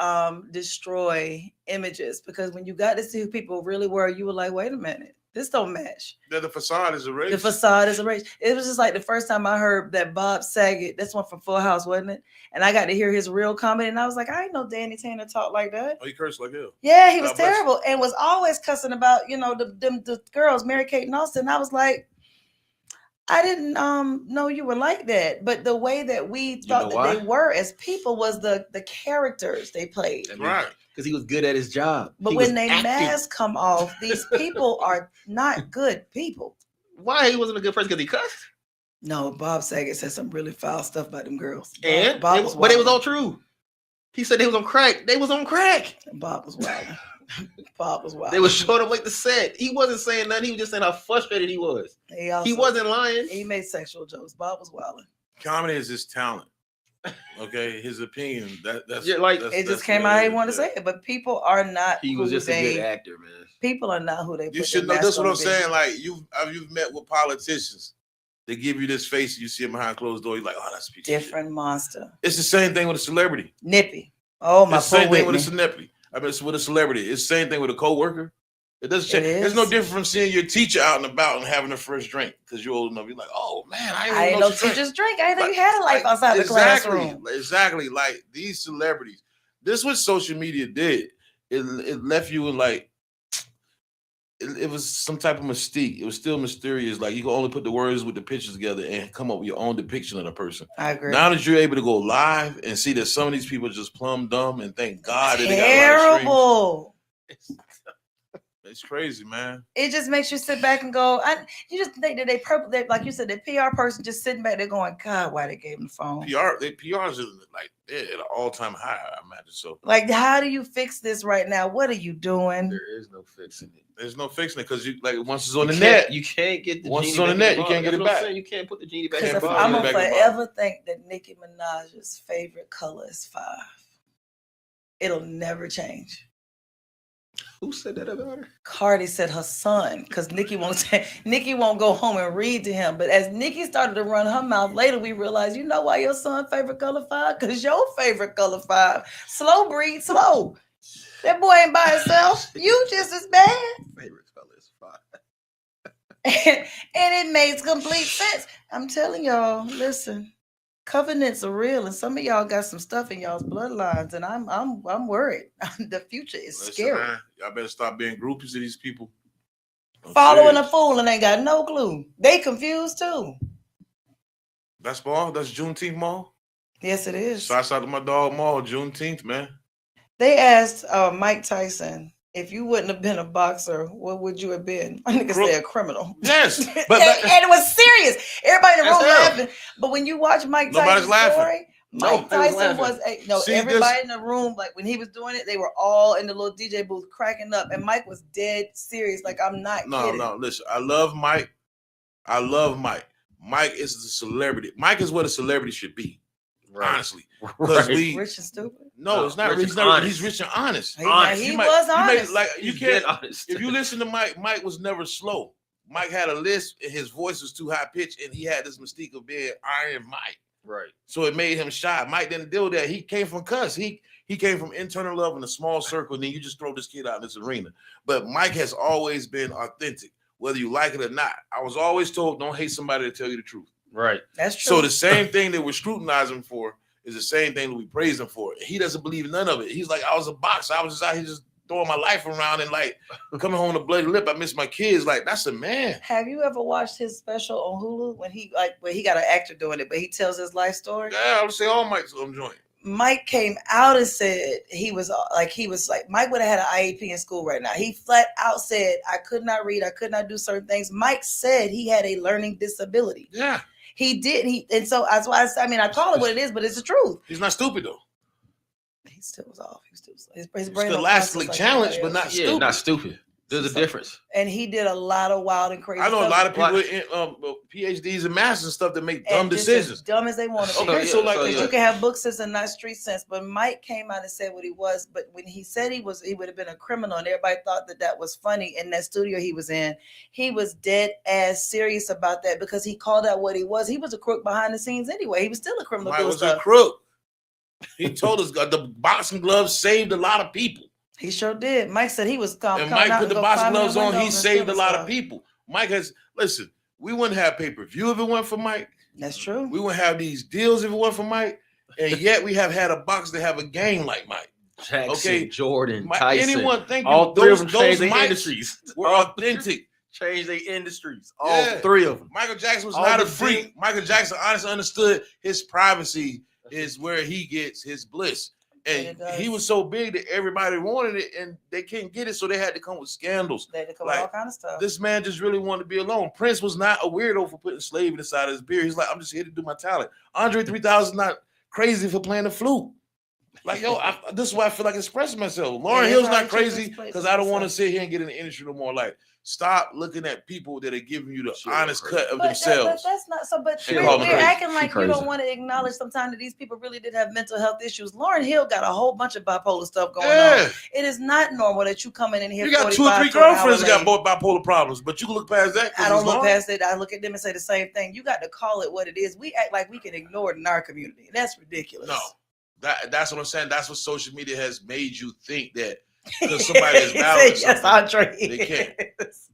destroy images because when you got to see who people really were, you were like, wait a minute, this don't match. The facade is erased. The facade is erased. It was just like the first time I heard that Bob Saget, that's one from Full House, wasn't it? And I got to hear his real comedy, and I was like, I didn't know Danny Tanner talked like that. Oh, he cursed like hell. Yeah, he was God bless terrible and was always cussing about, the girls, Mary Kate and Austin. I was like, I didn't know you were like that. But the way that we thought know that they why? were as people was the characters they played. Right. Because he was good at his job. But He when was they acting. masks come off, these people are not good people. Why he wasn't a good person? Because he cussed. No, Bob Saget said some really foul stuff about them girls. And Bob but it was wilding. all true. He said they was on crack. They was on crack. Bob was wild. Bob was wild. They were showing him like the set. He wasn't saying nothing. He was just saying how frustrated he was. He wasn't lying. He made sexual jokes. Bob was wilding. Comedy is his talent. Okay, his opinion. That's like it just came out how he wanted to say it, but people are not. He was just a good actor, man. People are not who they. You should know. That's what I'm saying. Like you've met with politicians. They give you this face. You see him behind closed doors. You're like, oh, that's a piece different monster. It's the same thing with a celebrity. Nippy. Oh my. It's the same thing with a celebrity. I mean, it's with a celebrity. It's the same thing with a coworker. It doesn't change. It's no different from seeing your teacher out and about and having her first drink because you're old enough. You're like, oh man, I didn't know teachers drink. I didn't know you had a life outside the classroom. Exactly. Like these celebrities. This is what social media did. It left you in like it was some type of mystique. It was still mysterious. Like you can only put the words with the pictures together and come up with your own depiction of the person. I agree. Now that you're able to go live and see that some of these people are just plumb dumb and thank God that they got terrible. It's crazy, man. It just makes you sit back and go. You just think that they like you said, the PR person just sitting back there going, God, why they gave him the phone? PRs are like they're at an all-time high, I imagine. So, like, how do you fix this right now? What are you doing? There is no fixing it. There's no fixing it because you like once it's on the net, you can't get the once genie it's on the net, you bottle. can't get it back. You can't put the genie back. Because I'm gonna forever think that Nicki Minaj's favorite color is 5. It'll never change. Who said that about her? Cardi said her son, because Nicki won't go home and read to him. But as Nicki started to run her mouth later, we realized, you know why your son favorite color 5? Because your favorite color 5. Slow breed, slow. That boy ain't by himself. You just as bad. Favorite color is 5. And it makes complete sense. I'm telling y'all, listen, covenants are real, and some of y'all got some stuff in y'all's bloodlines, and I'm worried. The future is scary. Man, y'all better stop being groupies of these people. Following a fool and ain't got no clue. They confused too. That's Maul. That's Juneteenth Maul. Yes, it is. Shouts out to my dog Maul. Juneteenth, man. They asked Mike Tyson, if you wouldn't have been a boxer, what would you have been? My nigga said a criminal. Yes. and it was serious. Everybody in the room laughing. But when you watch Mike Tyson's story, Mike Tyson was everybody in the room, like when he was doing it, they were all in the little DJ booth cracking up. And Mike was dead serious. Like, I'm not kidding. No, listen. I love Mike. Mike is the celebrity. Mike is what a celebrity should be. Right. Honestly. Because rich and stupid. No, it's not. He's rich and honest. He was honest. You can't. If you listen to Mike, Mike was never slow. Mike had a lisp, and his voice was too high pitched, and he had this mystique of being Iron Mike. Right. So it made him shy. Mike didn't deal with that. He came from cuss. He came from internal love in a small circle, and then you just throw this kid out in this arena. But Mike has always been authentic, whether you like it or not. I was always told, don't hate somebody to tell you the truth. Right. That's true. So the same thing that we're scrutinizing him for is the same thing that we praise him for. He doesn't believe in none of it. He's like, I was a boxer. I was just out here just throwing my life around and like coming home with a bloody lip. I miss my kids. Like, that's a man. Have you ever watched his special on Hulu when he got an actor doing it, but he tells his life story? Yeah, I would say all Mike's on joint. Mike came out and said he was like Mike would have had an IEP in school right now. He flat out said, I could not read, I could not do certain things. Mike said he had a learning disability. Yeah. He did. And so that's why I call it what it is, but it's the truth. He's not stupid though. He still was off. His brain scholastically challenged, but not stupid. Not stupid. There's a difference. And he did a lot of wild and crazy stuff. I know a lot of people with PhDs and masters and stuff that make dumb decisions. As dumb as they want to be. Okay, you can have book sense and not street sense. But Mike came out and said what he was. But when he said he would have been a criminal, and everybody thought that was funny in that studio he was in. He was dead ass serious about that because he called out what he was. He was a crook behind the scenes anyway. He was still a criminal. Mike was a crook. He told us the boxing gloves saved a lot of people. He sure did. Mike said he was and Mike put the boxing gloves on. He saved a lot of people. Mike listen, we wouldn't have pay-per-view if it weren't for Mike. That's true. We wouldn't have these deals if it weren't for Mike. And yet we have had a boxer that have a game like Mike. Jackson, Jordan, Tyson. Anyone think all three of them changed their industries. Were authentic. Changed their industries. All three of them. Michael Jackson was not a freak. Michael Jackson honestly understood his privacy is where he gets his bliss. And he was so big that everybody wanted it, and they couldn't get it, so they had to come with scandals. They had to come with all kind of stuff. This man just really wanted to be alone. Prince was not a weirdo for putting slaving inside his beard. He's like, I'm just here to do my talent. Andre 3000 not crazy for playing the flute. Like, yo, this is why I feel like expressing myself. Lauren Yeah, Hill's it's hard not to choose crazy these places because I don't want to yourself. sit here and get in the industry no more. Like, stop looking at people that are giving you the Shit, honest crazy. cut of But themselves. that's not so. But She we're called me crazy. acting She like you crazy. don't want to acknowledge sometimes that these people really did have mental health issues. Lauryn Hill got a whole bunch of bipolar stuff going on. Yeah, It is not normal that you come in here. you got 2 or 3 girlfriends that got both bipolar problems, but you can look past that. I don't look past it. I look at them and say the same thing. You got to call it what it is. We act like we can ignore it in our community. That's ridiculous. No, that's what I'm saying. That's what social media has made you think that because somebody is He battling said, yes, something, Andre. they can't.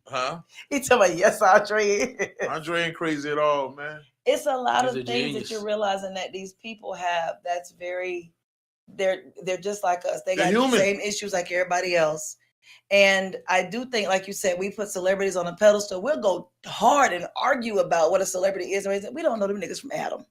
Huh? He talking about yes, Andre. Andre ain't crazy at all, man. It's a lot He's of a things genius. that you're realizing that these people have. That's very. They're just like us. They They're got the human. same issues like everybody else. And I do think, like you said, we put celebrities on a pedestal. We'll go hard and argue about what a celebrity is or isn't. We don't know them niggas from Adam.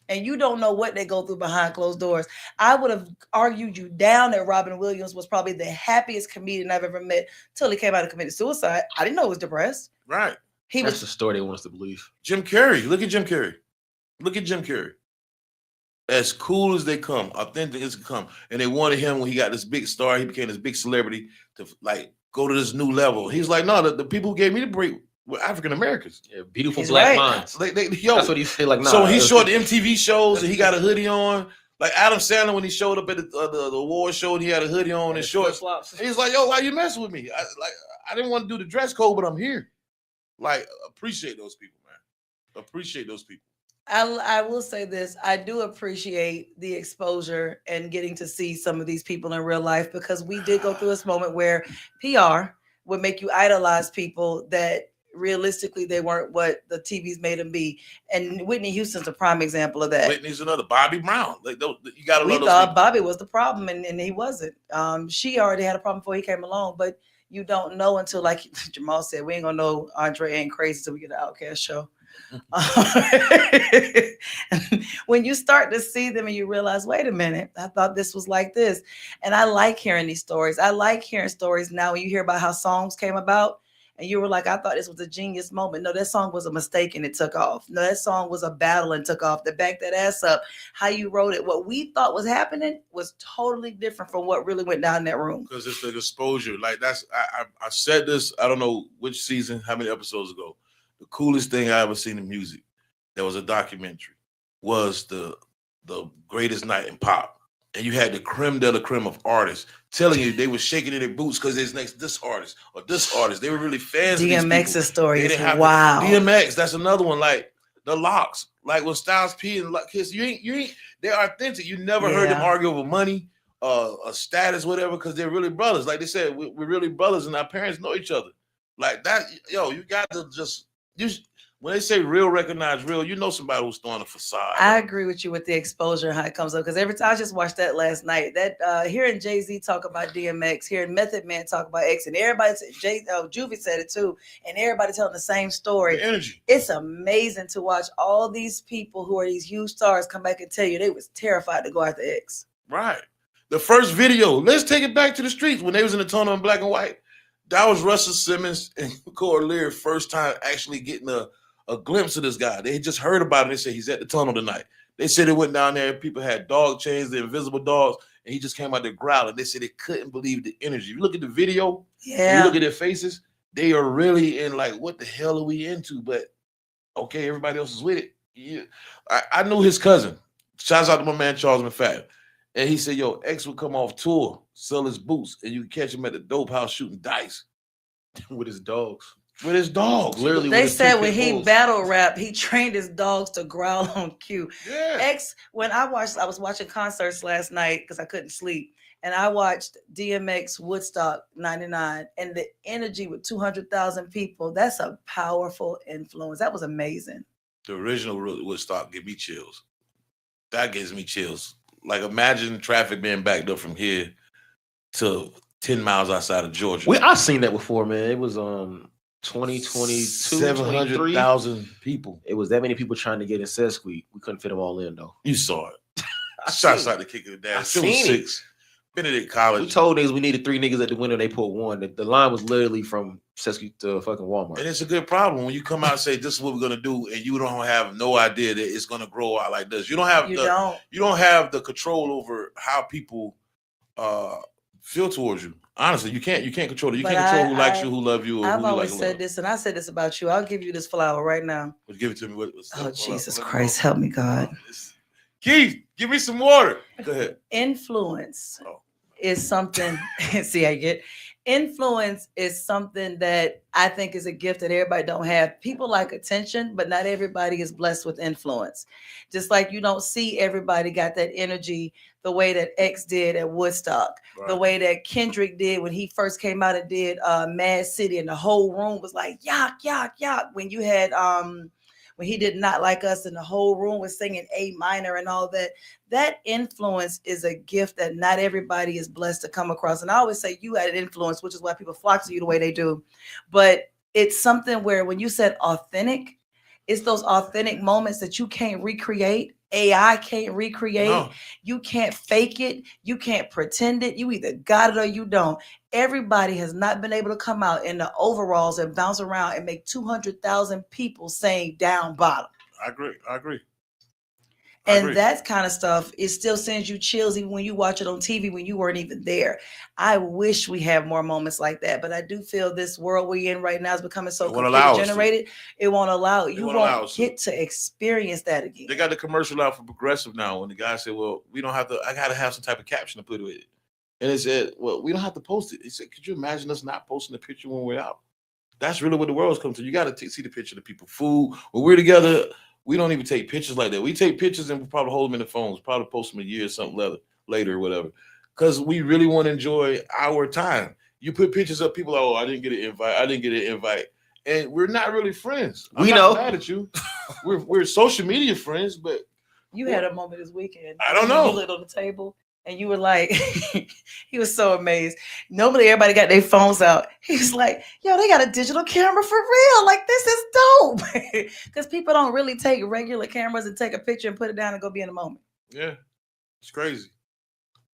And you don't know what they go through behind closed doors. I would have argued you down that Robin Williams was probably the happiest comedian I've ever met till he came out and committed suicide. I didn't know he was depressed. Right. He That's was the story they want us to believe. Jim Carrey. Look at Jim Carrey. Look at Jim Carrey. As cool as they come, authentic as they come. And they wanted him when he got this big star. He became this big celebrity to like go to this new level. He's like, no, the people who gave me the break were African Americans. Yeah, beautiful He's black right. minds. Yo, That's what he said. Like, nah, so he it showed was- the MTV shows and he got a hoodie on. Like Adam Sandler when he showed up at the award show and he had a hoodie on and shorts. flip-flops. He's like, yo, why you messing with me? I didn't want to do the dress code, but I'm here. Like, appreciate those people, man. Appreciate those people. I will say this. I do appreciate the exposure and getting to see some of these people in real life because we did go through this moment where PR would make you idolize people that realistically they weren't what the TVs made them be. And Whitney Houston's a prime example of that. Whitney's another. Bobby Brown. Like, you got to We love those thought people. Bobby was the problem and he wasn't. She already had a problem before he came along, but you don't know until, like Jamal said, we ain't gonna know Andre ain't crazy till we get the Outcast show. When you start to see them and you realize, wait a minute, I thought this was like this. And I like hearing these stories. I like hearing stories now when you hear about how songs came about and you were like, I thought this was a genius moment. No, that song was a mistake and it took off. No, that song was a battle and took off. To back that ass up, how you wrote it, what we thought was happening was totally different from what really went down in that room. Because it's the exposure. Like, that's, I said this, I don't know which season, how many episodes ago. The coolest thing I ever seen in music, there was a documentary, was the greatest night in pop. And you had the creme de la creme of artists telling you they were shaking in their boots because it's next to this artist or this artist. They were really fans of these people. DMX's story They is didn't have wow. DMX, that's another one. Like the Locks, like when Styles P and Kiss, you ain't. They're authentic. You never heard them Yeah. argue over money, a status, whatever, because they're really brothers. Like they said, we're really brothers, and our parents know each other. Like that, yo, you got to just when they say real, recognize real, you know somebody who's throwing a facade. I agree with you with the exposure and how it comes up because every time I just watched that last night, that hearing Jay-Z talk about DMX, hearing Method Man talk about X, and everybody Juvie said it too, and everybody telling the same story. The energy. It's amazing to watch all these people who are these huge stars come back and tell you they was terrified to go after X. Right. The first video, let's take it back to the streets when they was in the tunnel in black and white. That was Russell Simmons and Corey Lear first time actually getting a glimpse of this guy. They had just heard about it. They said he's at the tunnel tonight. They said they went down there. People had dog chains, the invisible dogs, and he just came out there growling. They said they couldn't believe the energy. You look at the video, you Yeah. look at their faces, they are really in like, what the hell are we into? But okay, everybody else is with it. Yeah. I knew his cousin. Shouts out to my man Charles McFadden. And he said, yo, X would come off tour, sell his boots, and you can catch him at the dope house shooting dice. with his dogs. With his dogs. Literally They with his said two when pit he bulls. battle rap, he trained his dogs to growl on cue. Yeah. X, when I was watching concerts last night because I couldn't sleep, and I watched DMX Woodstock 99, and the energy with 200,000 people, that's a powerful influence. That was amazing. The original Woodstock give me chills. That gives me chills. Like, imagine traffic being backed up from here to 10 miles outside of Georgia. I've seen that before, man. It was 2022, 23. 700,000 people. It was that many people trying to get in Sesquite. We couldn't fit them all in though. You saw it. I Shots seen out the kick of the dad. I seen it. Benedict College. We told niggas we needed 3 niggas at the window. They put 1. The line was literally from Sesky to fucking Walmart. And it's a good problem when you come out and say this is what we're gonna do, and you don't have no idea that it's gonna grow out like this. You don't have have the control over how people feel towards you. Honestly, you can't control it. You can't control who likes you, who love you. Or I've who always said this, and I said this about you. I'll give you this flower right now. Give it to me. Oh, Jesus Christ, help me, God. Keith, give me some water. Go ahead. Influence is something. See, I get influence is something that I think is a gift that everybody don't have. People like attention, but not everybody is blessed with influence. Just like you don't see everybody got that energy the way that X did at Woodstock, the way that Kendrick did when he first came out and did Mad City, and the whole room was like, yuck, yuck, yuck. When you had when he did Not Like Us and the whole room was singing A minor and all that, that influence is a gift that not everybody is blessed to come across. And I always say you had an influence, which is why people flock to you the way they do. But it's something where when you said authentic, it's those authentic moments that you can't recreate. AI can't recreate. No. You can't fake it. You can't pretend it. You either got it or you don't. Everybody has not been able to come out in the overalls and bounce around and make 200,000 people saying down bottom. I agree. And that kind of stuff, it still sends you chills even when you watch it on TV when you weren't even there. I wish we had more moments like that, but I do feel this world we're in right now is becoming so computer generated. It won't allow it. You won't get to experience that again. They got the commercial out for Progressive now when the guy said, well, we don't have to, I got to have some type of caption to put with it. And it said, well, we don't have to post it. He said, could you imagine us not posting the picture when we're out? That's really what the world's come to. You got to see the picture of the people, food. When we're together, we don't even take pictures like that. We take pictures and we probably hold them in the phones, probably post them a year or something later or whatever. Because we really want to enjoy our time. You put pictures up, people are, oh, I didn't get an invite. And we're not really friends. I'm not mad at you. we're social media friends, but you had a moment this weekend. I don't know. You lit on the table and you were like, he was so amazed. Normally everybody got their phones out. He was like, yo, they got a digital camera for real. Like, this is dope. Because people don't really take regular cameras and take a picture and put it down and go be in the moment. Yeah, it's crazy.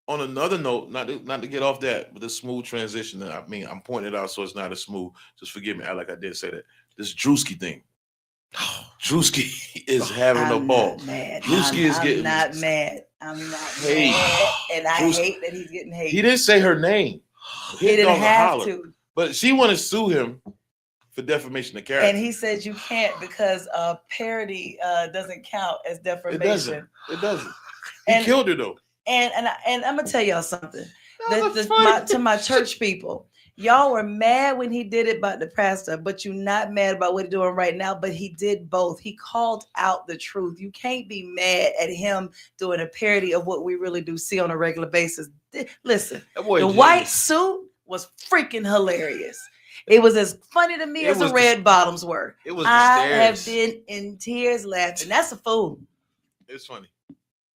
On another note, not to get off that, but the smooth transition. I mean, I'm pointing it out so it's not as smooth. Just forgive me, like I did say that. This Drewski thing. Drewski is having a ball. Drewski is getting. I'm not mad. And I hate that he's getting hate. He didn't say her name. He didn't have to. But she wanted to sue him for defamation of character. And he said you can't because parody doesn't count as defamation. It doesn't. He killed her though. And I'm gonna tell y'all something. To my church people, y'all were mad when he did it about the pastor, but you're not mad about what he's doing right now. But he did both. He called out the truth. You can't be mad at him doing a parody of what we really do see on a regular basis. Listen, the white suit was freaking hilarious. It was as funny to me as the red bottoms were. It was. I have been in tears laughing. That's a fool. It's funny.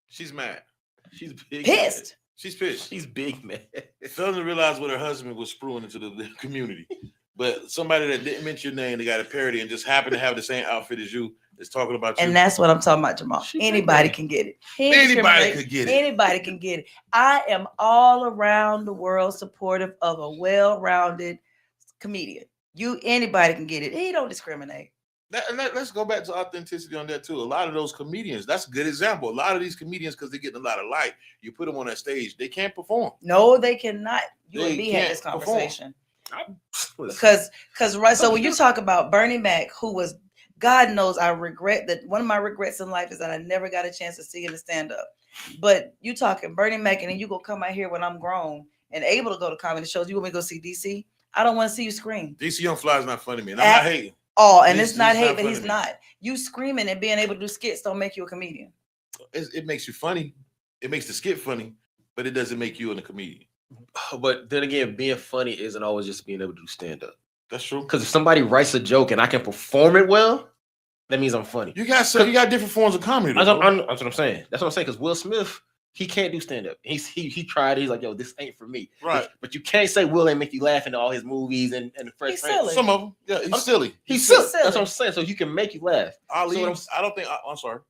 She's mad. She's big pissed. Mad. She's pissed. She's big mad. Failing to realize what her husband was spewing into the community. But somebody that didn't mention your name, they got a parody and just happened to have the same outfit as you is talking about you. And that's what I'm talking about, Jamal. Anybody can get it. Anybody can get it. Anybody can get it. I am all around the world supportive of a well-rounded comedian. Anybody can get it. He don't discriminate. Let's go back to authenticity on that too. A lot of those comedians, that's a good example. A lot of these comedians, because they're getting a lot of light, you put them on that stage, they can't perform. No, they cannot. You and me had this conversation. Because right. So when you talk about Bernie Mac, who was, God knows, I regret that. One of my regrets in life is that I never got a chance to see him stand up. But you talking Bernie Mac, and then you go come out here when I'm grown and able to go to comedy shows. You want me to go see DC? I don't want to see you scream. DC Young Fly is not funny, man. I'm not hating. Oh, and it's not hate, but he's not. You screaming and being able to do skits don't make you a comedian. It makes you funny. It makes the skit funny, but it doesn't make you a comedian. But then again, being funny isn't always just being able to do stand up. That's true. Because if somebody writes a joke and I can perform it well, that means I'm funny. You got different forms of comedy. That's what I'm saying. That's what I'm saying. Because Will Smith, he can't do stand up. He tried. He's like, yo, this ain't for me. Right. But you can't say Will ain't make you laugh in all his movies and the Fresh Prince. Some of them, yeah, he's silly. He's silly. That's what I'm saying. So you can make you laugh. Ali, I don't think. I'm sorry.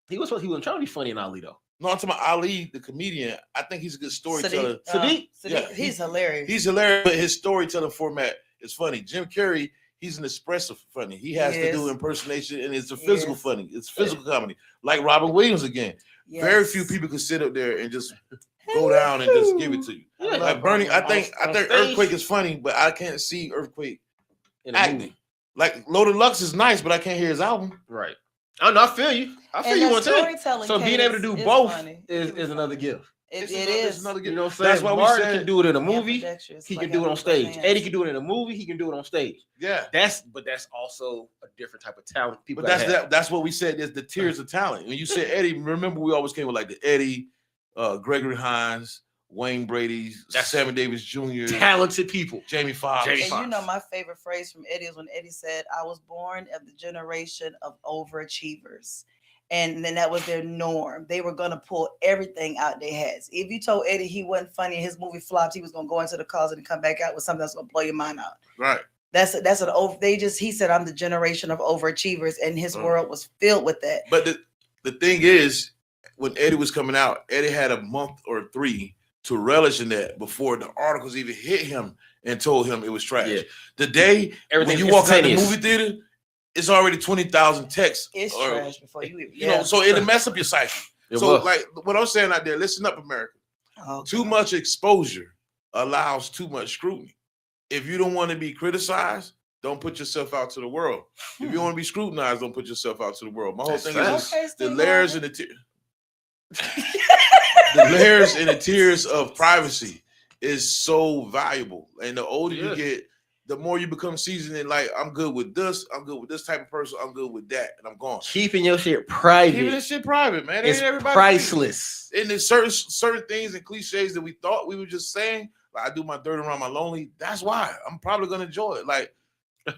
He wasn't trying to be funny in Ali though. No, I'm talking about Ali, the comedian. I think he's a good storyteller. Sadiq, Yeah, he's hilarious. He's hilarious, but his storytelling format is funny. Jim Carrey, he's an expressive funny. He has to do impersonation, and it's a physical funny. It's physical comedy. Like Robin Williams again. Yes. Very few people can sit up there and just go down and just give it to you. Like Bernie, I think Earthquake is funny, but I can't see Earthquake acting. Like Loaded Lux is nice, but I can't hear his album. Right. I know. I feel you. I feel you want to. So being able to do both is another gift. It is another gift. You know what I'm saying? That's why Martin we said can do it in a movie. He can do it on stage. Eddie can do it in a movie. He can do it on stage. Yeah. That's also a different type of talent. People. But that's what we said is the tiers of talent. When you said Eddie, remember we always came with like the Eddie, Gregory Hines, Wayne Brady, Sammy Davis Jr., talented people. Jamie Foxx. And you know my favorite phrase from Eddie is when Eddie said, "I was born of the generation of overachievers." And then that was their norm. They were going to pull everything out their heads. If you told Eddie he wasn't funny and his movie flopped, he was going to go into the closet and come back out with something that's going to blow your mind out. Right. He said, I'm the generation of overachievers, and his world was filled with that. But the thing is, when Eddie was coming out, Eddie had a month or 3 to relish in that before the articles even hit him and told him it was trash. Yeah. The day when you walk out of the movie theater, it's already 20,000 texts. It's trash before you even. You know, so it'll mess up your psyche. Like what I'm saying out there, listen up, America. Too much exposure allows too much scrutiny. If you don't want to be criticized, don't put yourself out to the world. If you want to be scrutinized, don't put yourself out to the world. My whole thing is the layers and the layers and the tiers of privacy is so valuable. And the older you get, the more you become seasoned in, like, I'm good with this, I'm good with this type of person, I'm good with that, and I'm gone. Keeping your shit private. Keeping this shit private, man. It's priceless. And there's certain things and cliches that we thought we were just saying, like I do my dirt around my lonely. That's why I'm probably gonna enjoy it. Like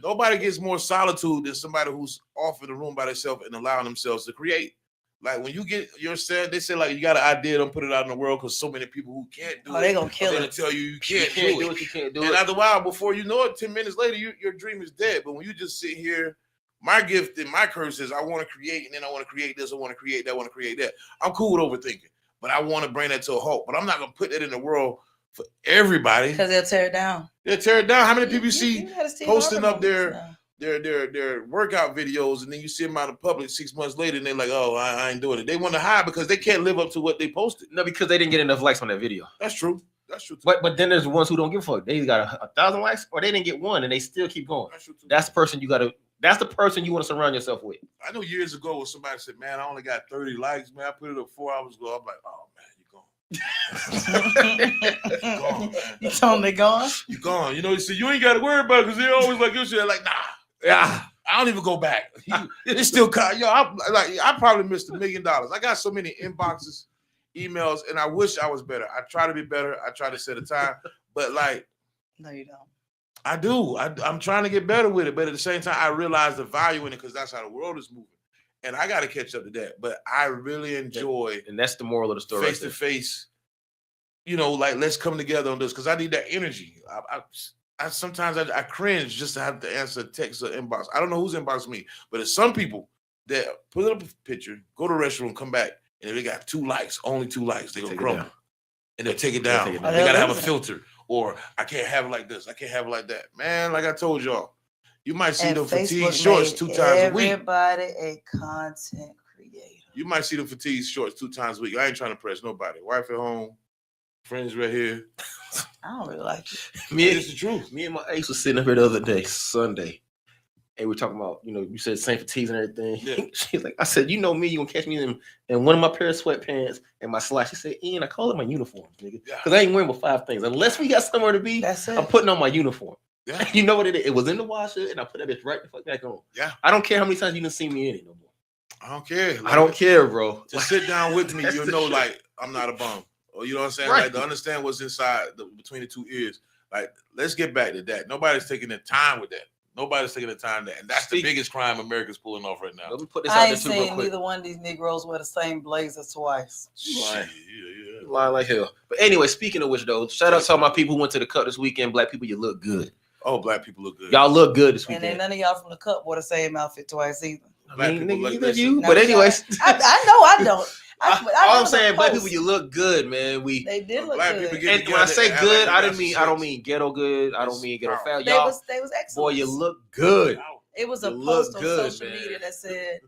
nobody gets more solitude than somebody who's off in the room by themselves and allowing themselves to create. Like when you get your set, they say like you got an idea, don't put it out in the world because so many people who can't do it, they gonna kill it. Tell you can't do it. You can't do it. And after a while, before you know it, 10 minutes later, your dream is dead. But when you just sit here, my gift and my curse is I want to create, and then I want to create this, I want to create that, I want to create that. I'm cool with overthinking, but I want to bring that to a halt. But I'm not gonna put that in the world for everybody because they'll tear it down. They'll tear it down. How many people you see posting up their workout videos, and then you see them out in public 6 months later, and they're like, "Oh, I ain't doing it." They want to hide because they can't live up to what they posted. No, because they didn't get enough likes on that video. That's true. That's true. But then there's the ones who don't give a fuck. They got 1,000 likes, or they didn't get one, and they still keep going. That's true. That's the person you gotta. That's the person you want to surround yourself with. I know years ago when somebody said, "Man, I only got 30 likes." Man, I put it up 4 hours ago. I'm like, "Oh man, gone. You told them they gone? You gone. You know, you said you ain't got to worry about it because they always like your shit. Like, nah, yeah, I don't even go back. It's still I probably missed $1 million. I got so many inboxes, emails, and I wish I was better. I try to be better. I try to set a time, but like, no, you don't. I do. I'm trying to get better with it, but at the same time, I realize the value in it because that's how the world is moving. And I got to catch up to that. But I really enjoy, and that's the moral of the story. Face to face, you know, like let's come together on this because I need that energy. I sometimes I cringe just to have to answer text or inbox. I don't know who's inboxing me, but it's some people that put up a picture, go to the restroom, come back, and if they got 2 likes, only 2 likes, they go grumble and they'll take it down. They gotta have a filter, or I can't have it like this, I can't have it like that. Man, like I told y'all. You might see them fatigue shorts 2 times a week. Everybody a content creator. You might see them fatigue shorts 2 times a week. I ain't trying to press nobody. Wife at home, friends right here. I don't really like it. It's the truth. Me and my ex was sitting up here the other day, Sunday, and we were talking about, you know, you said same fatigues and everything. Yeah. She's like, I said, you know me, you gonna catch me in one of my pair of sweatpants and my slacks. She said, Ian, I call it my uniform, nigga, because I ain't wearing but 5 things. Unless we got somewhere to be, that's it. I'm putting on my uniform. Yeah. You know what it is? It was in the washer, and I put that bitch right the fuck back on. Yeah. I don't care how many times you done see me in it no more. I don't care. Like, I don't care, bro. Just sit down with me. You'll know, like, I'm not a bum. Or you know what I'm saying? Right. Like, to understand what's inside between the 2 ears. Like, let's get back to that. Nobody's taking the time with that. Nobody's taking the time to that. And that's the biggest crime America's pulling off right now. Let me put this I out ain't there too, seen neither one of these Negroes wear the same blazer twice. Lying like hell. But anyway, speaking of which, though, shout out to all my people who went to the Cup this weekend. Black people, you look good. Oh, black people look good. Y'all look good this weekend. And then none of y'all from the Cup wore the same outfit twice either. Black people look good. good. But anyways. I know I don't. All I'm saying, black people, you look good, man. They did look Black good. people get And when I say together, good, act like I don't mean ghetto good. I don't mean ghetto foul. They Y'all, was excellent. boy, you look good. It was a you post look on good, social man. media that said,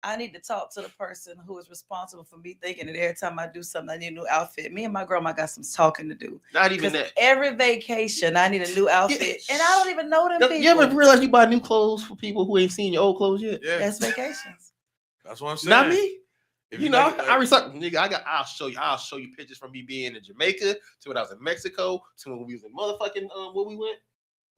I need to talk to the person who is responsible for me thinking that every time I do something, I need a new outfit. Me and my grandma got some talking to do. Not even 'Cause that. every vacation, I need a new outfit. And I don't even know them people. You ever realize you buy new clothes for people who ain't seen your old clothes yet? Yeah, That's vacations. that's what I'm saying. Not me. If You know, like- I recycle, nigga. I'll show you pictures from me being in Jamaica to when I was in Mexico to when we was in motherfucking where we went.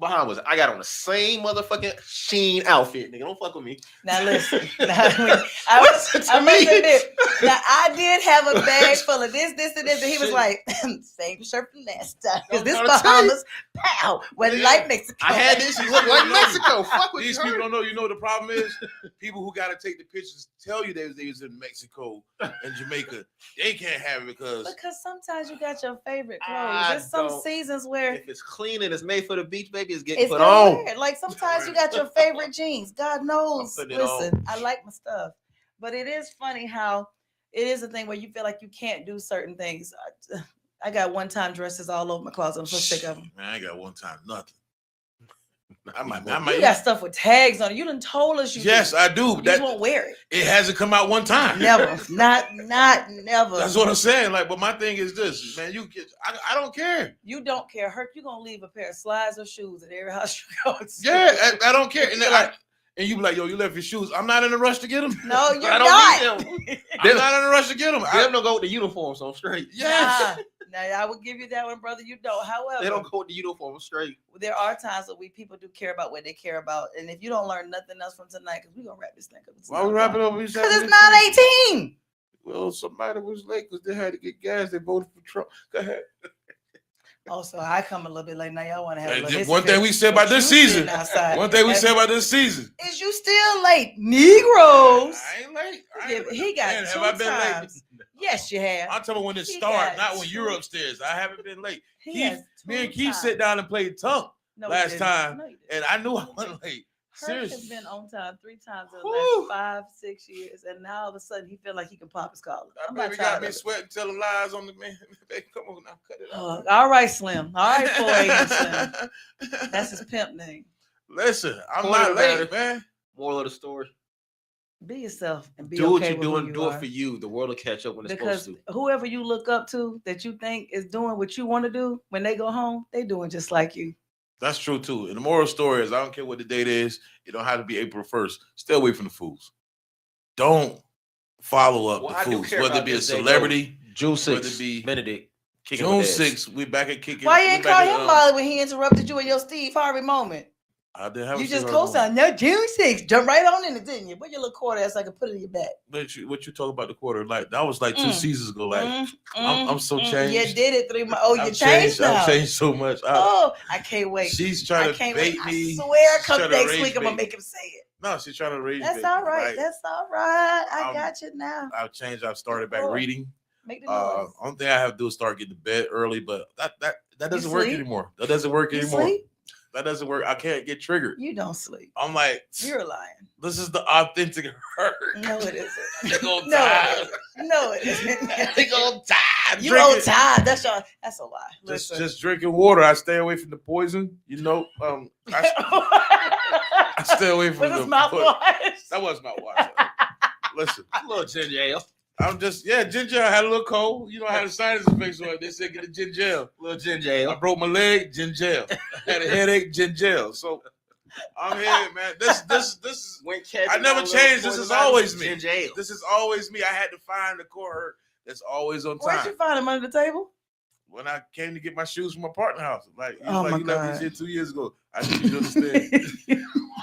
Bahamas. I got on the same motherfucking Sheen outfit, nigga. Don't fuck with me. Now listen. I must admit, now I did have a bag full of this, and this, and he was Shit. like, same shirt from last time. Because I'm this trying to tell you. Bahamas, pow, wasn't Yeah. like Mexico. I had this. You look like Mexico. Fuck with These you. people don't know. You know what the problem is? People who got to take the pictures tell you they was in Mexico and Jamaica. They can't have it because sometimes you got your favorite clothes. I There's some don't- seasons where If it's clean and it's made for the beach, baby, it's getting it's put gonna on. wear it. Like sometimes you got your favorite jeans. God knows. I'm putting it Listen, I like my stuff. But it is funny how it is a thing where you feel like you can't do certain things. I got one time dresses all over my closet. I'm so sick of them. man, I ain't got one time nothing. I You might. got stuff with tags on it. You done told us you Yes, do. I do. You That won't wear it. it hasn't come out one time. Never. Never. That's what I'm saying. Like, but my thing is this, man. I don't care. You don't care. Herc, you gonna leave a pair of slides or shoes at every house you go to. Yeah, I don't care. And You're then and you be like, yo, you left your shoes. I'm not in a rush to get them. No, you're I not. don't need them. I'm not in a rush to get them. Them don't go with the uniform, so I'm straight. Yes. Nah, I would give you that one, brother. You don't. However, They don't go with the uniform, I'm straight. there are times that people do care about what they care about. And if you don't learn nothing else from tonight, because we're gonna wrap this thing up. Why we wrapping up? Because it's 9:18. Well, somebody was late because they had to get gas. They voted for Trump. Go ahead. Also, I come a little bit late. Now y'all want to have a Hey, little one thing we said about this season. One thing we said about this season. Is you still late, Negroes? I ain't late. He got Man, two have I been times. late? Yes, you have. I'm talking about when it He started, got not when two. you're upstairs. I haven't been late. He has Me and two Keith times. sit down and played Tunk No, he last didn't. time, No, he didn't. and I knew I wasn't late. Herc Seriously. has been on time 3 times in the Whew. last 5-6 years, and now all of a sudden he feel like he can pop his collar. That I'm not baby tired got of me it. sweating, telling lies on the man. Baby, come on now, cut it out. All right, Slim. All right, 480 Slim. That's his pimp name. Listen, I'm Point not about late, it. man. Moral of the story. Be yourself and be Do what okay you're with who doing. you Do are. it for you. The world will catch up when it's Because supposed to. whoever you look up to that you think is doing what you want to do, when they go home, they doing just like you. That's true too. And the moral story is, I don't care what the date is. It don't have to be April 1st. Stay away from the fools. Don't follow up Well, the I do fools, care whether it about be a this day, though. celebrity. June Whether 6th, it be Benedict. kicking June with ass. 6th, we back at kicking. Why you we ain't back call at, him Molly when he interrupted you in your Steve Harvey moment? I didn't have You a just cigarette co-signed. No, June 6th. Jump right on in it, didn't you? Put your little quarter ass so I can put it in your back. But what you talk about the quarter? Like that was like 2 Mm. seasons ago. Like I'm so You changed. did it 3 months. Oh, you I've changed now. I've changed so much. I can't wait. She's trying I to can't bait wait. me. I swear, She's come trying to next rage week, I'm gonna bait. make him say it. No, she's trying to rage. That's bait. all right. Like, That's all right. I I'm- got you now. I've changed. I've started back Lord. reading. Make the noise. Only thing I have to do is start getting to bed early, but that doesn't work sleep? anymore. That doesn't work You anymore. sleep? That doesn't work. I can't get triggered. You don't sleep. I'm like, You're lying. this is the authentic hurt. No, it isn't. They gonna No, die. it isn't. No, it isn't. They gonna die. You Drinking- old tired. That's a lie. Listen. just drinking water. I stay away from the poison. You know, I stay away from With the his mouthwash. That was mouthwash. Listen, A little ginger ale. I'm just ginger. I had a little cold. You know, I had a sinus infection. So they said get a ginger ale. Little ginger I ale. broke my leg, ginger ale. Had a headache, ginger ale. So I'm here, man. This is I never changed. This is always me. Ginger ale. This is always me. I had to find the core hurt that's always on Where'd time. you find him under the table? When I came to get my shoes from my partner house, like he was Oh like, my you left God. these here 2 years ago. I need you to understand.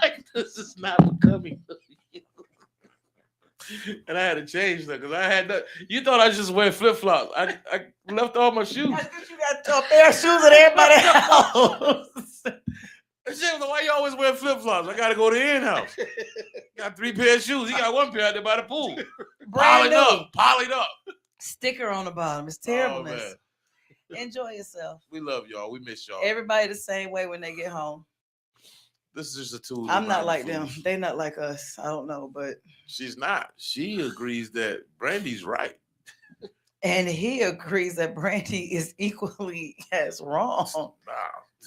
Like, this is not becoming. And I had to change that because I had that. You thought I just wear flip flops. I left all my shoes. I think you got a pair of shoes at everybody's house. I said, why you always wear flip flops? I gotta go to the in house. Got 3 pairs of shoes. He got 1 pair out there by the pool. Brand Polyed new. up. Sticker on the bottom. It's Oh, terribleness. man. Enjoy yourself. We love y'all. We miss y'all. Everybody the same way when they get home. This is just a tool. to I'm not find like the them. fools. They not like us. I don't know, but She's not. She agrees that Brandy's right. And he agrees that Brandy is equally as wrong.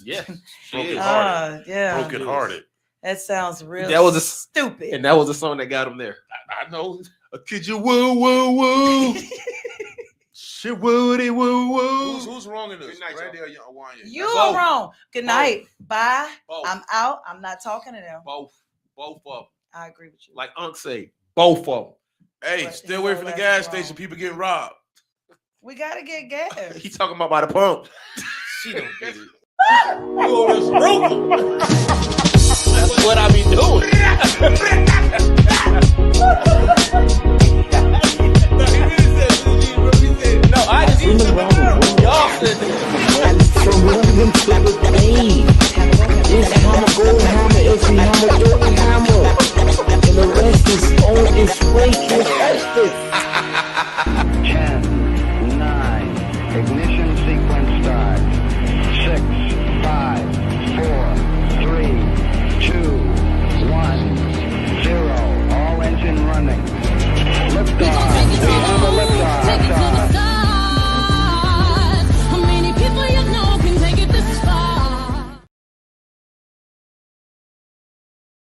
Yeah. Broken hearted. Yeah. Broken hearted. That sounds real That was stupid. And that was the song that got him there. I know. A kid you woo woo woo. Shit woody woo woo. Who's wrong in this? Good night, Brandy y'all. or Wanya? You are wrong. Good night. Bye. Both. I'm out. I'm not talking to them. Both of them. I agree with you. Like Unc say, both of them. Hey, But stay away so from the that's gas wrong. station. People getting robbed. We gotta get gas. He talking about by the pump. She don't get it. That's what I be doing. No, I just In the wrong. y'all said From moving to the pain. It's hammer, go hammer, it's the hammer, do the hammer. And the rest is on its way to Heston. 10, 9, ignition sequence start. 6, 5, 4, 3, 2, 1, 0. All engine running. We gon' Liftoff. take it to We the have a moon, take it to the liftoff. sky.